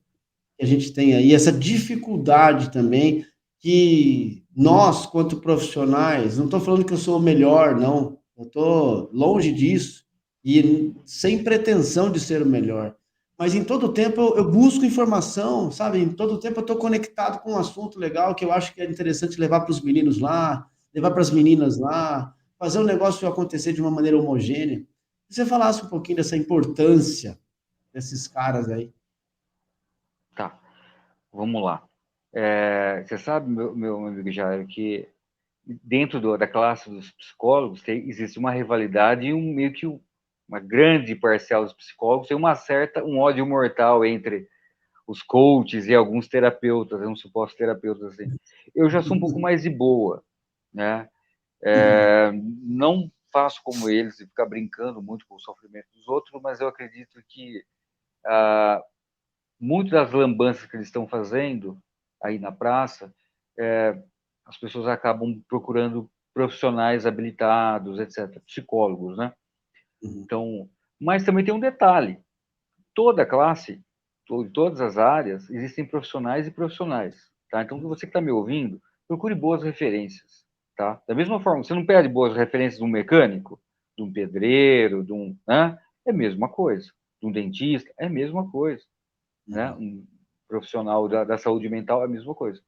que a gente tem aí, essa dificuldade também que nós, quanto profissionais, não estou falando que eu sou o melhor, não, eu estou longe disso e sem pretensão de ser o melhor, mas em todo tempo eu busco informação, sabe? Em todo tempo eu estou conectado com um assunto legal que eu acho que é interessante levar para os meninos lá, levar para as meninas lá, fazer o negócio acontecer de uma maneira homogênea. Se você falasse um pouquinho dessa importância desses caras aí. Tá, vamos lá. Você sabe, meu amigo Jair, que dentro da classe dos psicólogos existe uma rivalidade e meio que uma grande parcial dos psicólogos tem um ódio mortal entre os coaches e alguns terapeutas, uns supostos terapeutas assim. Eu já sou um pouco mais de boa, né? Não faço como eles e ficar brincando muito com o sofrimento dos outros, mas eu acredito que muito das lambanças que eles estão fazendo aí na praça, as pessoas acabam procurando profissionais habilitados, etc., psicólogos, né? Uhum. Então, mas também tem um detalhe: toda classe, em todas as áreas, existem profissionais e profissionais, tá? Então, você que está me ouvindo, procure boas referências, tá? Da mesma forma, você não pede boas referências de um mecânico, de um pedreiro, né? É a mesma coisa. De um dentista, é a mesma coisa, né? Uhum. Um profissional da saúde mental, é a mesma coisa.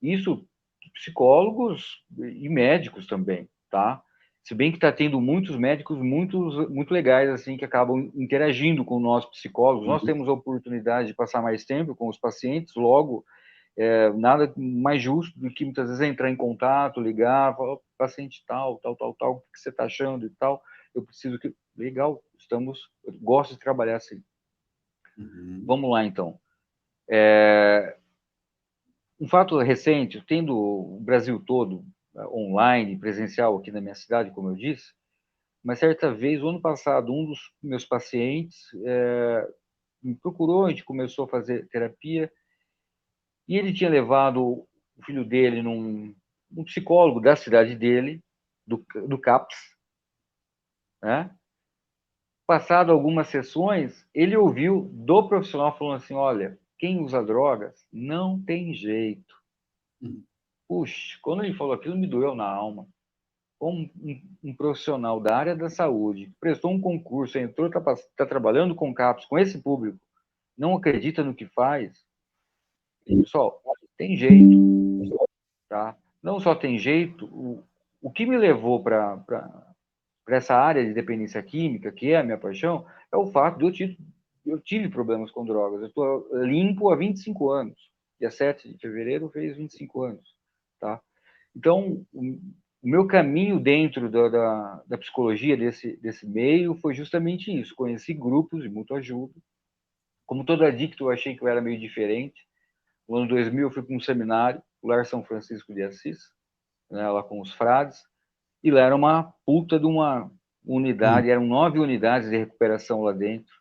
Isso, psicólogos e médicos também, tá? Se bem que está tendo muitos médicos muito legais, assim, que acabam interagindo com nós psicólogos. Nós Uhum. temos a oportunidade de passar mais tempo com os pacientes, logo, nada mais justo do que muitas vezes entrar em contato, ligar, falar, paciente tal, tal, tal, tal, o que você está achando e tal. Eu preciso que. Legal, eu gosto de trabalhar assim. Uhum. Vamos lá, então. Um fato recente, tendo o Brasil todo online, presencial aqui na minha cidade, como eu disse, mas certa vez, o ano passado, um dos meus pacientes me procurou, a gente começou a fazer terapia, e ele tinha levado o filho dele num psicólogo da cidade dele, do CAPS, né? Passado algumas sessões, ele ouviu do profissional falando assim, olha, quem usa drogas não tem jeito. Uhum. Puxa, quando ele falou aquilo, me doeu na alma. Como um profissional da área da saúde, prestou um concurso, entrou, está trabalhando com CAPS, com esse público, não acredita no que faz, pessoal, tem jeito, tá? Não só tem jeito, o que me levou para essa área de dependência química, que é a minha paixão, é o fato de eu tive problemas com drogas. Eu estou limpo há 25 anos. Dia 7 de fevereiro fez 25 anos, tá? Então, o meu caminho dentro da psicologia desse meio foi justamente isso. Conheci grupos de muita ajuda. Como todo adicto, eu achei que eu era meio diferente. No ano 2000, eu fui para um seminário, o Lar São Francisco de Assis, né, lá com os frades, e lá era uma puta de uma Uhum. unidade, eram 9 unidades de recuperação lá dentro.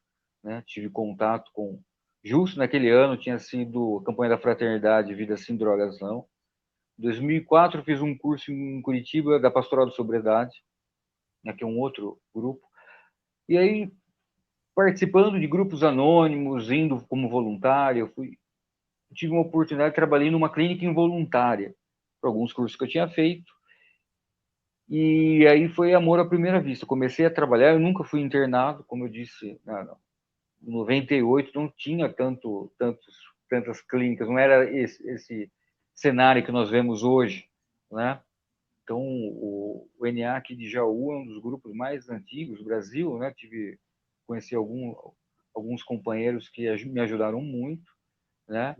Né? Tive contato com. Justo naquele ano tinha sido a campanha da Fraternidade Vida Sem Drogas Não. Em 2004, fiz um curso em Curitiba da Pastoral de Sobriedade, né, que é um outro grupo. E aí, participando de grupos anônimos, indo como voluntário, tive uma oportunidade, trabalhei numa clínica involuntária, por alguns cursos que eu tinha feito. E aí foi amor à primeira vista. Comecei a trabalhar, eu nunca fui internado, como eu disse, em 98 não tinha tantas clínicas, não era esse cenário que nós vemos hoje, né? Então, o NA aqui de Jaú é um dos grupos mais antigos do Brasil, né? Conheci alguns companheiros que me ajudaram muito, né?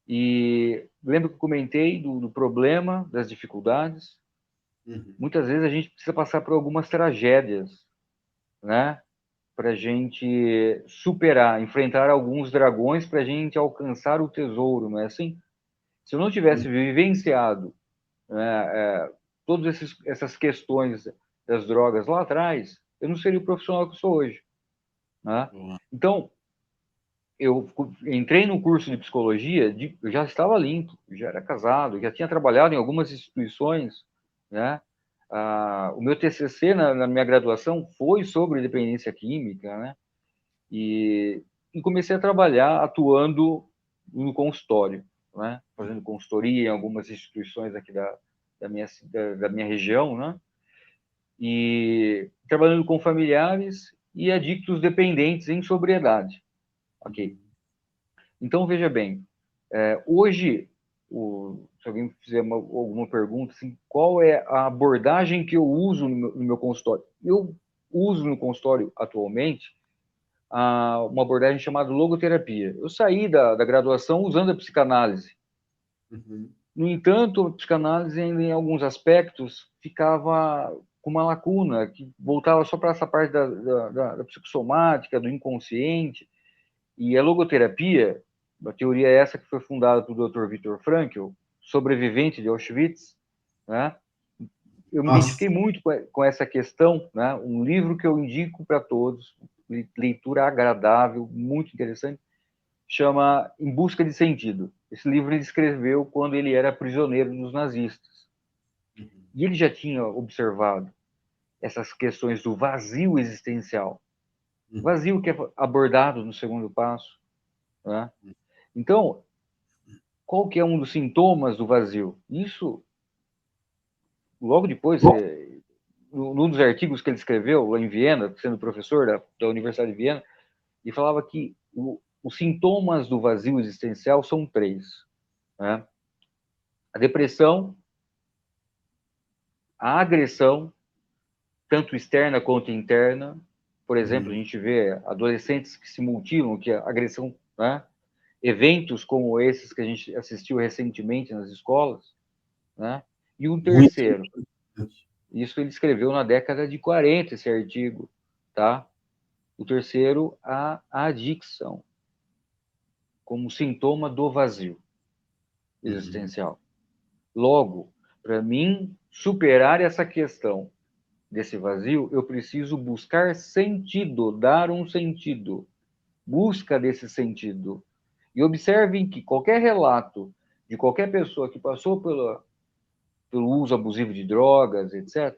E lembro que eu comentei do problema, das dificuldades. Uhum. Muitas vezes a gente precisa passar por algumas tragédias, né? para a gente superar, enfrentar alguns dragões para a gente alcançar o tesouro, não é assim? Se eu não tivesse vivenciado, né, todas essas questões das drogas lá atrás, eu não seria o profissional que eu sou hoje. Né? Então, eu entrei no curso de psicologia, eu já estava limpo, já era casado, já tinha trabalhado em algumas instituições, né? O meu TCC na minha graduação foi sobre dependência química, né? E comecei a trabalhar atuando no consultório, né? Fazendo consultoria em algumas instituições aqui da minha região, né? E trabalhando com familiares e adictos dependentes em sobriedade. Ok. Então, veja bem, hoje, se alguém fizer alguma pergunta, assim, qual é a abordagem que eu uso no meu consultório? Eu uso no consultório atualmente uma abordagem chamada logoterapia. Eu saí da graduação usando a psicanálise. Uhum. No entanto, a psicanálise, ainda em alguns aspectos, ficava com uma lacuna, que voltava só para essa parte da psicossomática, do inconsciente. E a logoterapia, a teoria é essa que foi fundada pelo Dr. Viktor Frankl, sobrevivente de Auschwitz, né? Eu me Nossa. identifiquei muito com essa questão, né? Um livro que eu indico para todos, leitura agradável, muito interessante, chama Em Busca de Sentido. Esse livro ele escreveu quando ele era prisioneiro dos nazistas. E ele já tinha observado essas questões do vazio existencial. Vazio que é abordado no segundo passo. Né? Então, qual que é um dos sintomas do vazio? Isso, logo depois, num dos artigos que ele escreveu lá em Viena, sendo professor da Universidade de Viena, ele falava que os sintomas do vazio existencial são três. Né? A depressão, a agressão, tanto externa quanto interna. Por exemplo, a gente vê adolescentes que se mutilam, que a agressão, né? Eventos como esses que a gente assistiu recentemente nas escolas, né? E um Muito terceiro, importante. isso ele escreveu na década de 40, esse artigo, tá? O terceiro, a adicção, como sintoma do vazio existencial. Logo, para mim superar essa questão desse vazio, eu preciso buscar sentido, dar um sentido, busca desse sentido. E observem que qualquer relato de qualquer pessoa que passou pelo uso abusivo de drogas, etc.,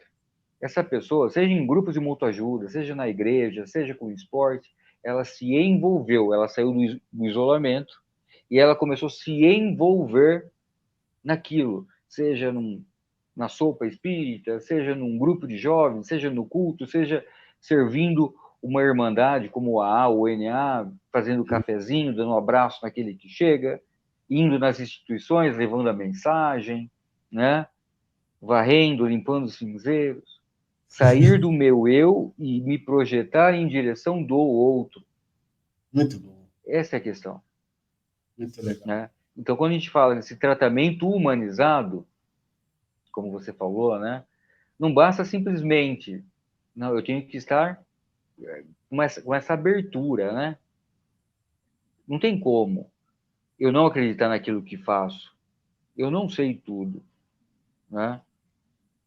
essa pessoa, seja em grupos de muita-ajuda, seja na igreja, seja com esporte, ela se envolveu, ela saiu do isolamento e ela começou a se envolver naquilo, seja na sopa espírita, seja num grupo de jovens, seja no culto, seja servindo uma irmandade como a ou NA, fazendo cafezinho, dando um abraço naquele que chega, indo nas instituições, levando a mensagem, né? Varrendo, limpando os cinzeiros, sair do meu eu e me projetar em direção do outro. Muito bom. Essa é a questão. Muito legal. Né? Então, quando a gente fala desse tratamento humanizado, como você falou, né? Não basta simplesmente, não, eu tenho que estar com essa abertura, né? Não tem como eu não acreditar naquilo que faço. Eu não sei tudo, né?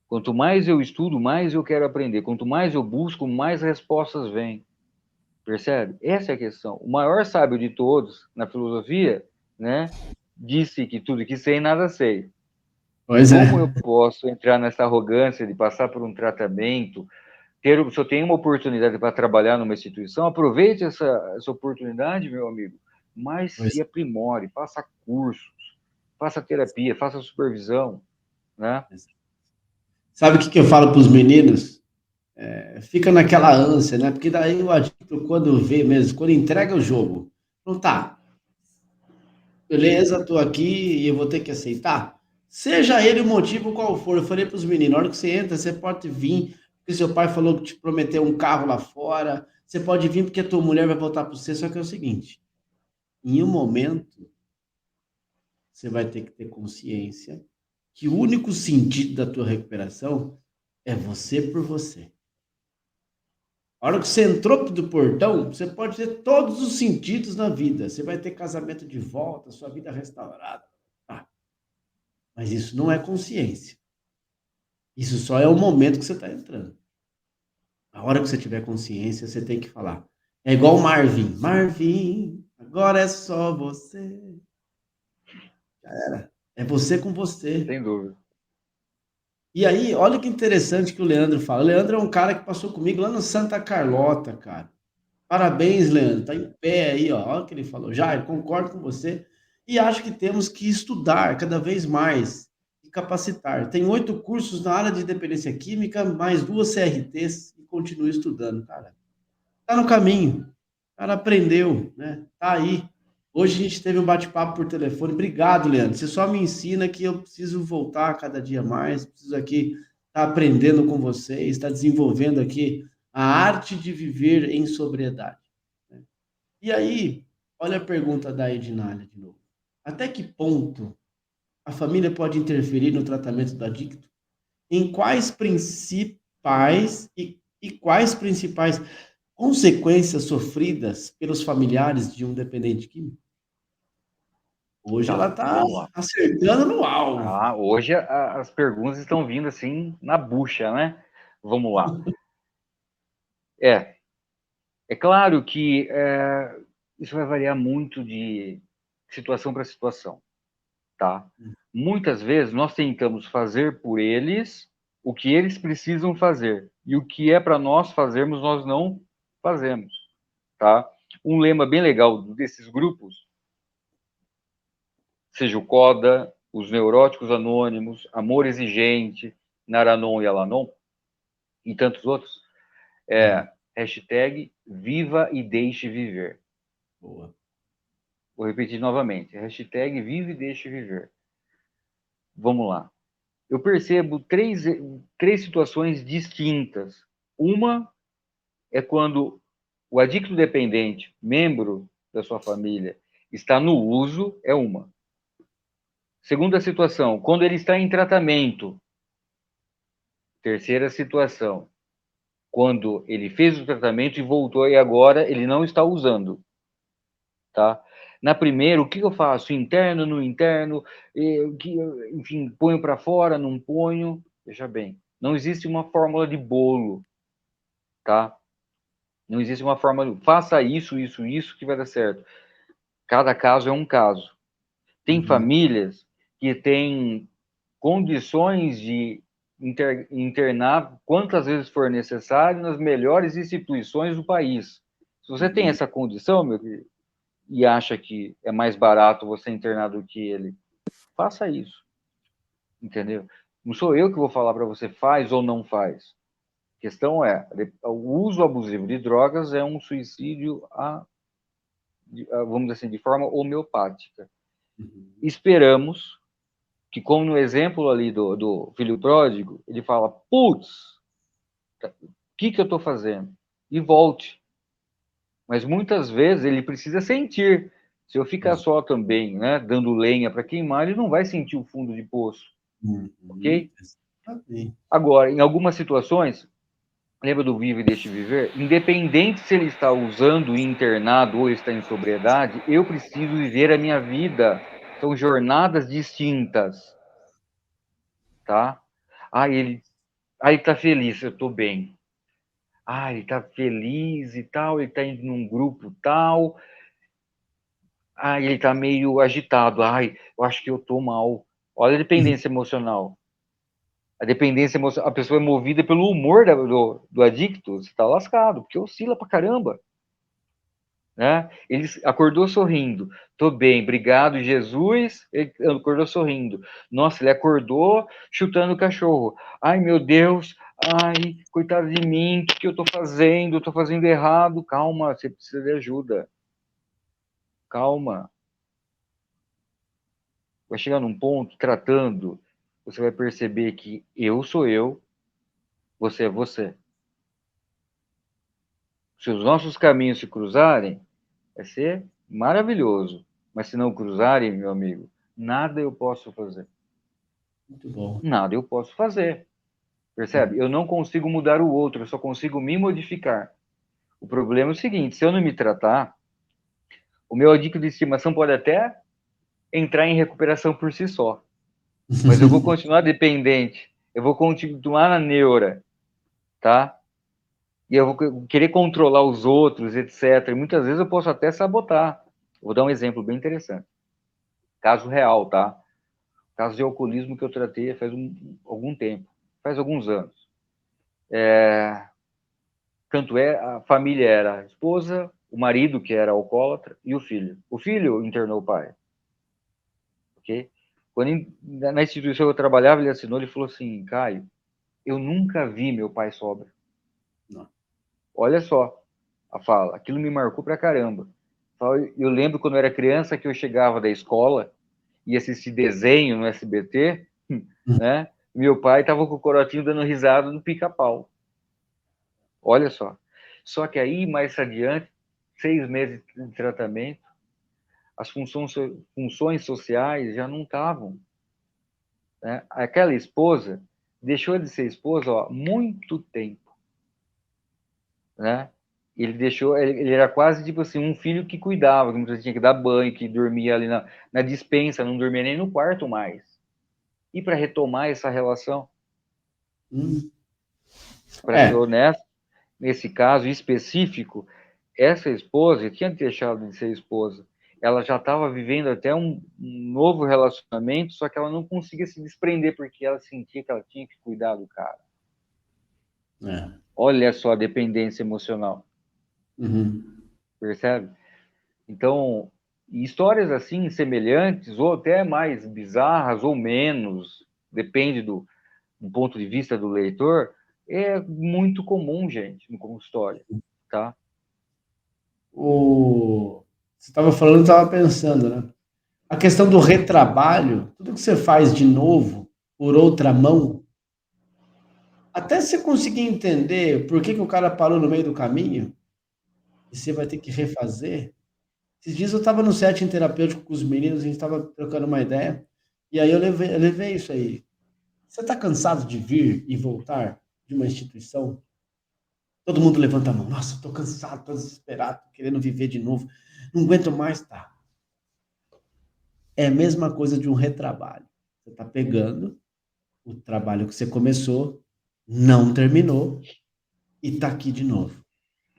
Quanto mais eu estudo, mais eu quero aprender. Quanto mais eu busco, mais respostas vêm. Percebe? Essa é a questão. O maior sábio de todos na filosofia, né, disse que tudo que sei, nada sei. Pois é. Como eu posso entrar nessa arrogância de passar por um tratamento, se eu tenho uma oportunidade para trabalhar numa instituição, aproveite essa oportunidade, meu amigo, mas Pois se aprimore, faça cursos, faça terapia, faça supervisão, né? é. Sabe o que eu falo para os meninos? Fica naquela ânsia, né? Porque daí o adicto, quando vê mesmo, quando entrega o jogo, não tá, beleza, tô aqui e eu vou ter que aceitar. Seja ele o motivo qual for, eu falei para os meninos, na hora que você entra, você pode vir, porque seu pai falou que te prometeu um carro lá fora, você pode vir porque a tua mulher vai voltar para você, só que é o seguinte, em um momento, você vai ter que ter consciência que o único sentido da tua recuperação é você por você. A hora que você entrou do portão, você pode ter todos os sentidos na vida. Você vai ter casamento de volta, sua vida restaurada. Ah, mas isso não é consciência. Isso só é o momento que você está entrando. A hora que você tiver consciência, você tem que falar. É igual o Marvin. Marvin, agora é só você. É você com você. Sem dúvida. E aí, olha que interessante que o Leandro fala. O Leandro é um cara que passou comigo lá no Santa Carlota, cara. Parabéns, Leandro. Tá em pé aí, ó. Olha o que ele falou. Jair, concordo com você. E acho que temos que estudar cada vez mais e capacitar. Tem 8 cursos na área de dependência química, mais 2 CRTs e continuo estudando, cara. Tá no caminho. O cara aprendeu, né? Tá aí. Hoje a gente teve um bate-papo por telefone. Obrigado, Leandro. Você só me ensina que eu preciso voltar cada dia mais, preciso aqui estar aprendendo com vocês, estar desenvolvendo aqui a arte de viver em sobriedade, né? E aí, olha a pergunta da Ednália de novo. Até que ponto a família pode interferir no tratamento do adicto? Em quais principais e quais principais consequências sofridas pelos familiares de um dependente químico? Hoje Tá, ela está vamos lá. acertando no alvo. Hoje as perguntas estão vindo assim na bucha, né? Vamos lá. É claro que isso vai variar muito de situação para situação, tá? Muitas vezes nós tentamos fazer por eles o que eles precisam fazer e o que é para nós fazermos nós não fazemos, tá? Um lema bem legal desses grupos, seja o CODA, os Neuróticos Anônimos, Amor Exigente, Naranon e Alanon e tantos outros, hashtag Viva e Deixe Viver. Boa. Vou repetir novamente. Hashtag Vive e Deixe Viver. Vamos lá. Eu percebo três situações distintas. Uma é quando o adicto dependente, membro da sua família, está no uso, é uma. Segunda situação, quando ele está em tratamento. Terceira situação, quando ele fez o tratamento e voltou e agora ele não está usando, tá? Na primeira, o que eu faço? Interno, no interno, enfim, ponho para fora, não ponho. Veja bem, não existe uma fórmula de bolo, tá? Não existe uma fórmula, faça isso, isso, isso que vai dar certo. Cada caso é um caso. Tem famílias que têm condições de internar quantas vezes for necessário nas melhores instituições do país. Se você tem essa condição, meu querido, e acha que é mais barato você internar do que ele, faça isso, entendeu? Não sou eu que vou falar para você faz ou não faz. A questão é, o uso abusivo de drogas é um suicídio, vamos dizer assim, de forma homeopática. Esperamos que, como no exemplo ali do filho pródigo, ele fala, putz, o que eu estou fazendo? E volte. Mas muitas vezes ele precisa sentir. Se eu ficar só também, né, dando lenha para queimar, ele não vai sentir o fundo de poço, ok? Agora, em algumas situações, lembra do Vive e Deixe Viver? Independente se ele está usando internado ou está em sobriedade, eu preciso viver a minha vida. São jornadas distintas, tá? Ele está feliz, eu estou bem. Ele está feliz e tal, ele está indo num grupo tal. Ele está meio agitado. Eu acho que eu estou mal. Olha a dependência emocional. A dependência emocional, a pessoa é movida pelo humor do adicto, você está lascado, porque oscila pra caramba. Né? Ele acordou sorrindo. Tô bem, obrigado, Jesus. Ele acordou sorrindo. Nossa, ele acordou chutando o cachorro. Ai, meu Deus. Ai, coitado de mim. O que eu tô fazendo? Eu tô fazendo errado. Calma, você precisa de ajuda. Calma. Vai chegar num ponto, tratando, você vai perceber que eu sou eu, você é você. Se os nossos caminhos se cruzarem, vai ser maravilhoso. Mas se não cruzarem, meu amigo, nada eu posso fazer. Muito bom. Nada eu posso fazer. Percebe? Eu não consigo mudar o outro, eu só consigo me modificar. O problema é o seguinte, se eu não me tratar, o meu adicto de estimação pode até entrar em recuperação por si só, mas eu vou continuar dependente, eu vou continuar na neura, tá? E eu vou querer controlar os outros, etc. E muitas vezes eu posso até sabotar. Vou dar um exemplo bem interessante. Caso real, tá? Caso de alcoolismo que eu tratei faz algum tempo, faz alguns anos. Tanto é, a família era a esposa, o marido, que era alcoólatra, e o filho. O filho internou o pai, ok? Quando na instituição que eu trabalhava, ele assinou, ele falou assim, Caio, eu nunca vi meu pai sóbrio. Não. Olha só a fala, aquilo me marcou pra caramba. Eu lembro quando eu era criança que eu chegava da escola e assistir desenho no SBT, né? Meu pai estava com o corotinho dando risada no pica-pau. Olha só. Só que aí, mais adiante, 6 meses de tratamento, as funções sociais já não estavam. Né? Aquela esposa deixou de ser esposa há muito tempo. Né? Ele deixou, ele era quase tipo assim, um filho que cuidava, que você tinha que dar banho, que dormia ali na dispensa, não dormia nem no quarto mais. E para retomar essa relação, Hum. para ser É, honesto, nesse caso específico, essa esposa tinha deixado de ser esposa. Ela já estava vivendo até um novo relacionamento, só que ela não conseguia se desprender porque ela sentia que ela tinha que cuidar do cara. é. Olha só a dependência emocional, Uhum. percebe? Então, histórias assim semelhantes ou até mais bizarras ou menos, depende do ponto de vista do leitor, é muito comum, gente, como história, tá? Você estava falando, eu estava pensando, né? A questão do retrabalho, tudo que você faz de novo, por outra mão, até você conseguir entender por que que o cara parou no meio do caminho, e você vai ter que refazer. Esses dias eu estava no setting terapêutico com os meninos, a gente estava trocando uma ideia, e aí eu levei isso aí. Você está cansado de vir e voltar de uma instituição? Todo mundo levanta a mão. Nossa, estou cansado, estou desesperado, tô querendo viver de novo. Não aguento mais, tá? É a mesma coisa de um retrabalho. Você está pegando o trabalho que você começou, não terminou e está aqui de novo.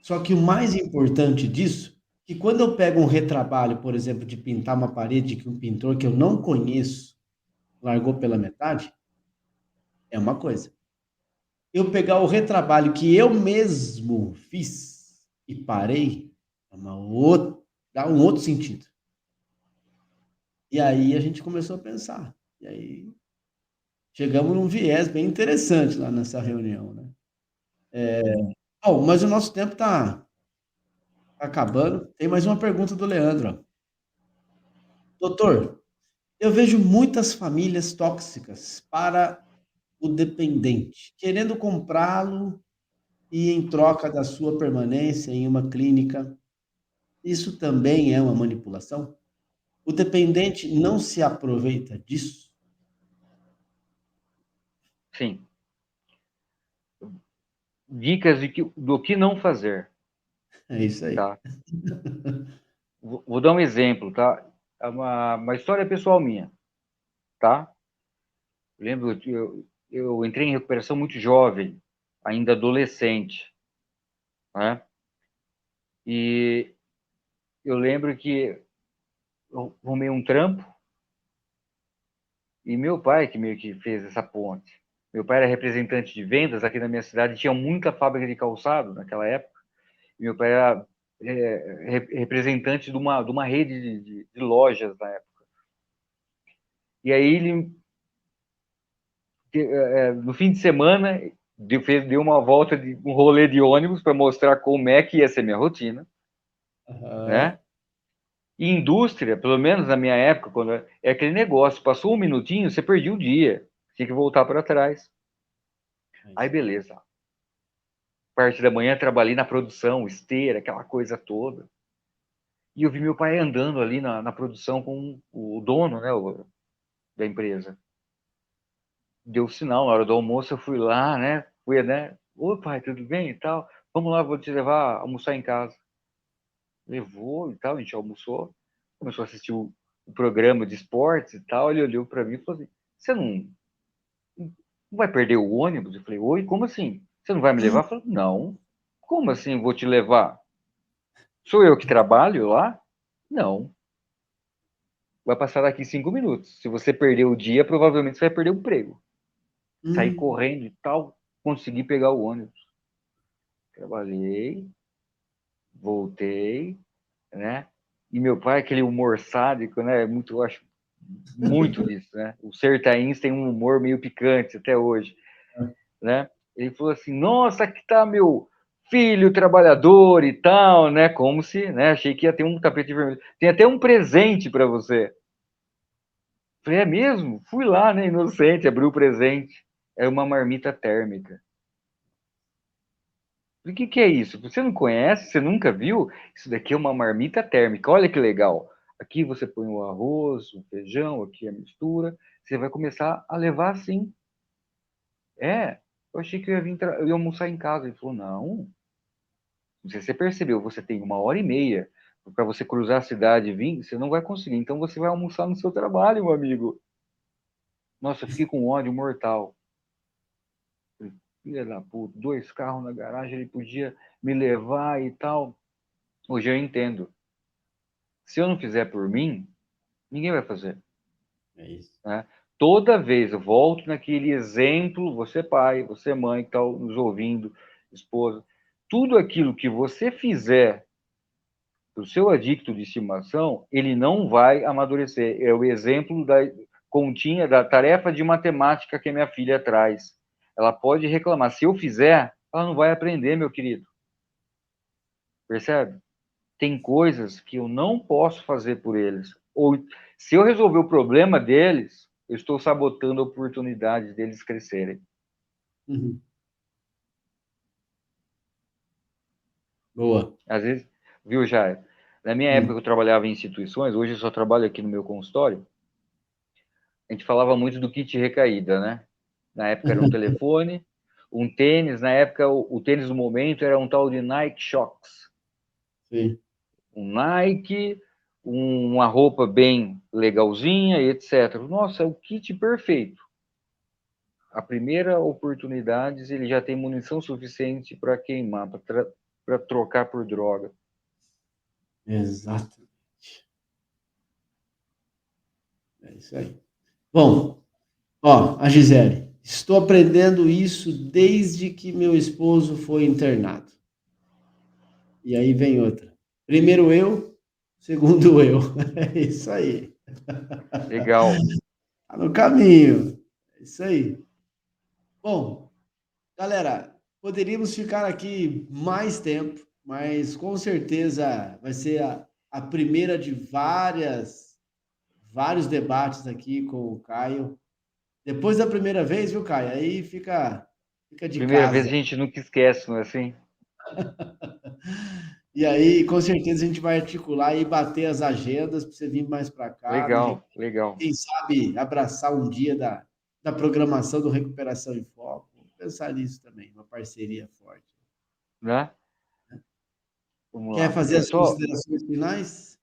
Só que o mais importante disso, que quando eu pego um retrabalho, por exemplo, de pintar uma parede que um pintor que eu não conheço largou pela metade, é uma coisa. Eu pegar o retrabalho que eu mesmo fiz e parei, é uma outra, dá um outro sentido. E aí a gente começou a pensar. E aí chegamos num viés bem interessante lá nessa reunião, né? Bom, mas o nosso tempo está acabando. Tem mais uma pergunta do Leandro. Doutor, eu vejo muitas famílias tóxicas para o dependente, querendo comprá-lo e em troca da sua permanência em uma clínica. Isso também é uma manipulação? O dependente não se aproveita disso? Sim. Dicas do que não fazer, É isso aí. tá? Vou dar um exemplo, tá? É uma história pessoal minha, tá? Eu lembro que eu entrei em recuperação muito jovem, ainda adolescente, né? E eu lembro que eu arrumei um trampo e meu pai que meio que fez essa ponte. Meu pai era representante de vendas aqui na minha cidade, tinha muita fábrica de calçado naquela época. E meu pai era representante de uma rede de lojas na época. E aí ele, no fim de semana, deu uma volta de um rolê de ônibus para mostrar como é que ia ser minha rotina, Aham. né? E indústria, pelo menos na minha época, quando é aquele negócio, passou um minutinho, você perdia o dia, tinha que voltar para trás. É Aí isso aí. beleza, parte da manhã trabalhei na produção, esteira, aquela coisa toda. E eu vi meu pai andando ali na produção com o dono, né, da empresa. Deu sinal, na hora do almoço eu fui lá, né? Fui, né? Ô pai, tudo bem e tal? Vamos lá, vou te levar a almoçar em casa. Levou e tal, a gente almoçou, começou a assistir o programa de esportes e tal, ele olhou para mim e falou assim, você não vai perder o ônibus? Eu falei, oi, como assim? Você não vai me levar? Eu falei, não. Como assim vou te levar? Sou eu que trabalho lá? Não. Vai passar daqui 5 minutos. Se você perder o dia, provavelmente você vai perder o emprego. Saí Hum. correndo e tal, consegui pegar o ônibus. Trabalhei, voltei, né? E meu pai, aquele humor sádico, né? Muito, eu acho muito disso, né? Os sertains têm um humor meio picante até hoje, né? Ele falou assim: Nossa, aqui tá meu filho trabalhador e tal, né? Como se, né? Achei que ia ter um tapete vermelho. Tem até um presente para você. Falei, é mesmo? Fui lá, né? Inocente, abri o presente. Era uma marmita térmica. O que é isso? Você não conhece? Você nunca viu? Isso daqui é uma marmita térmica. Olha que legal. Aqui você põe o arroz, o feijão, aqui a mistura. Você vai começar a levar assim. É, eu achei que eu ia eu ia almoçar em casa. Ele falou, não sei se você percebeu, você tem 1h30 para você cruzar a cidade e vir, você não vai conseguir. Então você vai almoçar no seu trabalho, meu amigo. Nossa, eu fiquei com ódio mortal. Filha da puta, 2 carros na garagem, ele podia me levar e tal. Hoje eu entendo. Se eu não fizer por mim, ninguém vai fazer. É isso. Né? Toda vez eu volto naquele exemplo, você pai, você mãe que está nos ouvindo, esposa, tudo aquilo que você fizer para o seu adicto de estimação, ele não vai amadurecer. É o exemplo da continha, da tarefa de matemática que a minha filha traz. Ela pode reclamar. Se eu fizer, ela não vai aprender, meu querido. Percebe? Tem coisas que eu não posso fazer por eles. Ou se eu resolver o problema deles, eu estou sabotando a oportunidade deles crescerem. Uhum. Boa. Às vezes, viu, Jair? Na minha época Hum. eu trabalhava em instituições, hoje eu só trabalho aqui no meu consultório, a gente falava muito do kit recaída, né? Na época era um telefone, um tênis, na época o tênis do momento era um tal de Nike Shox. Sim. Um Nike, uma roupa bem legalzinha, etc. Nossa, é o kit perfeito. A primeira oportunidade, ele já tem munição suficiente para queimar, para trocar por droga. Exato. É isso aí. Bom, ó, a Gisele. Estou aprendendo isso desde que meu esposo foi internado. E aí vem outra. Primeiro eu, segundo eu. É isso aí. Legal. Tá no caminho. É isso aí. Bom, galera, poderíamos ficar aqui mais tempo, mas com certeza vai ser a primeira de vários debates aqui com o Caio. Depois da primeira vez, viu, Caio? Aí fica de Primeira vez a casa. gente nunca esquece, não é assim? E aí, com certeza, a gente vai articular e bater as agendas para você vir mais para cá. De repente, Legal, legal. quem sabe abraçar um dia da programação do Recuperação em Foco. Vamos pensar nisso também, uma parceria forte. Né? Vamos Quer lá. fazer Eu as só considerações finais?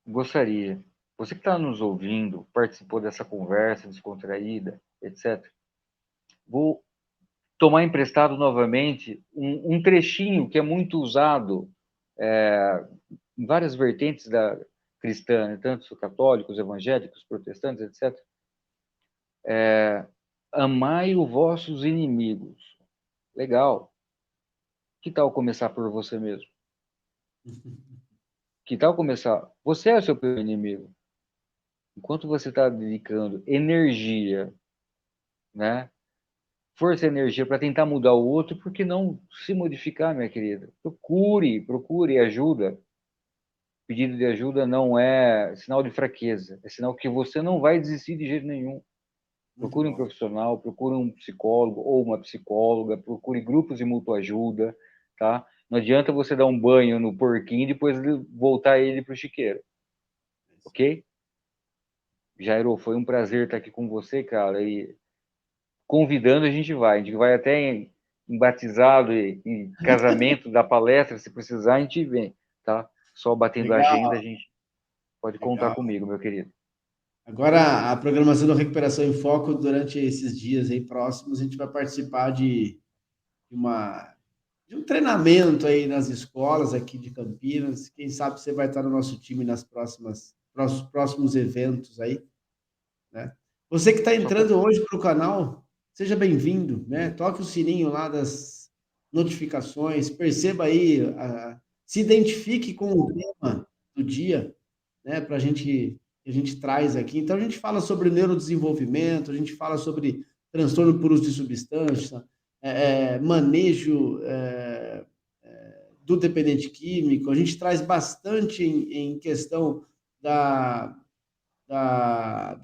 gostaria, você que está nos ouvindo, participou dessa conversa descontraída, etc. Vou tomar emprestado novamente um trechinho que é muito usado em várias vertentes da cristã, né? Tanto católicos, evangélicos, protestantes, etc. Amai os vossos inimigos. Legal. Que tal começar por você mesmo? Que tal começar? Você é o seu primeiro inimigo. Enquanto você está dedicando energia, né? Força e energia para tentar mudar o outro, por que não se modificar, minha querida? Procure ajuda. Pedido de ajuda não é sinal de fraqueza, é sinal que você não vai desistir de jeito nenhum. Muito Procure um bom. profissional, procure um psicólogo ou uma psicóloga, procure grupos de mútua ajuda, tá? Não adianta você dar um banho no porquinho e depois voltar ele para o chiqueiro, ok? Jairo, foi um prazer estar aqui com você, cara, e convidando a gente vai até em batizado e casamento da palestra, se precisar, a gente vem, tá? Só batendo a agenda, a Legal, gente pode contar legal. comigo, meu querido. Agora, a programação da Recuperação em Foco, durante esses dias aí próximos, a gente vai participar uma, de um treinamento aí nas escolas aqui de Campinas. Quem sabe você vai estar no nosso time nos próximos eventos aí, né? Você que está Só com... entrando hoje para o canal, seja bem-vindo, né? Toque o sininho lá das notificações, perceba aí, se identifique com o tema do dia, né? Para a gente traz aqui. Então a gente fala sobre neurodesenvolvimento, a gente fala sobre transtorno por uso de substância, manejo do dependente químico. A gente traz bastante em questão da, da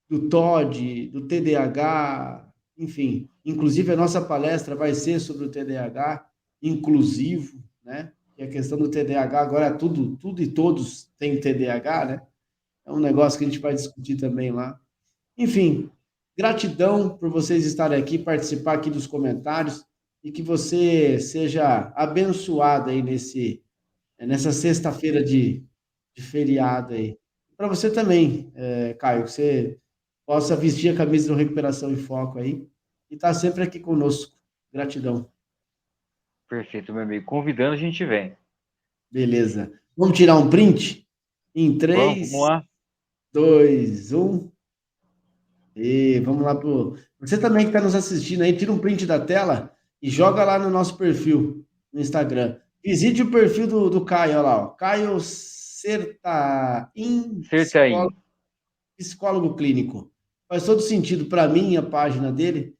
do TOD, do TDAH, enfim. Inclusive, a nossa palestra vai ser sobre o TDAH inclusivo, né? Que a questão do TDAH agora é tudo e todos têm TDAH, né? É um negócio que a gente vai discutir também lá. Enfim, gratidão por vocês estarem aqui, participar aqui dos comentários e que você seja abençoado aí nessa sexta-feira de feriado aí. Para você também, Caio, que você possa vestir a camisa do Recuperação em Foco aí e estar sempre aqui conosco. Gratidão. Perfeito, meu amigo. Convidando, a gente vem. Beleza. Vamos tirar um print? Em Vamos 3, lá. 2, 1. E vamos lá pro. Você também que está nos assistindo aí, tira um print da tela e joga lá no nosso perfil no Instagram. Visite o perfil do Caio, olha lá, ó. Caio Sertain, Certaim. psicólogo clínico. Faz todo sentido para mim a página dele.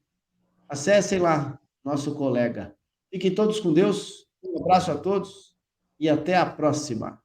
Acessem lá, nosso colega. Fiquem todos com Deus. Um abraço a todos e até a próxima.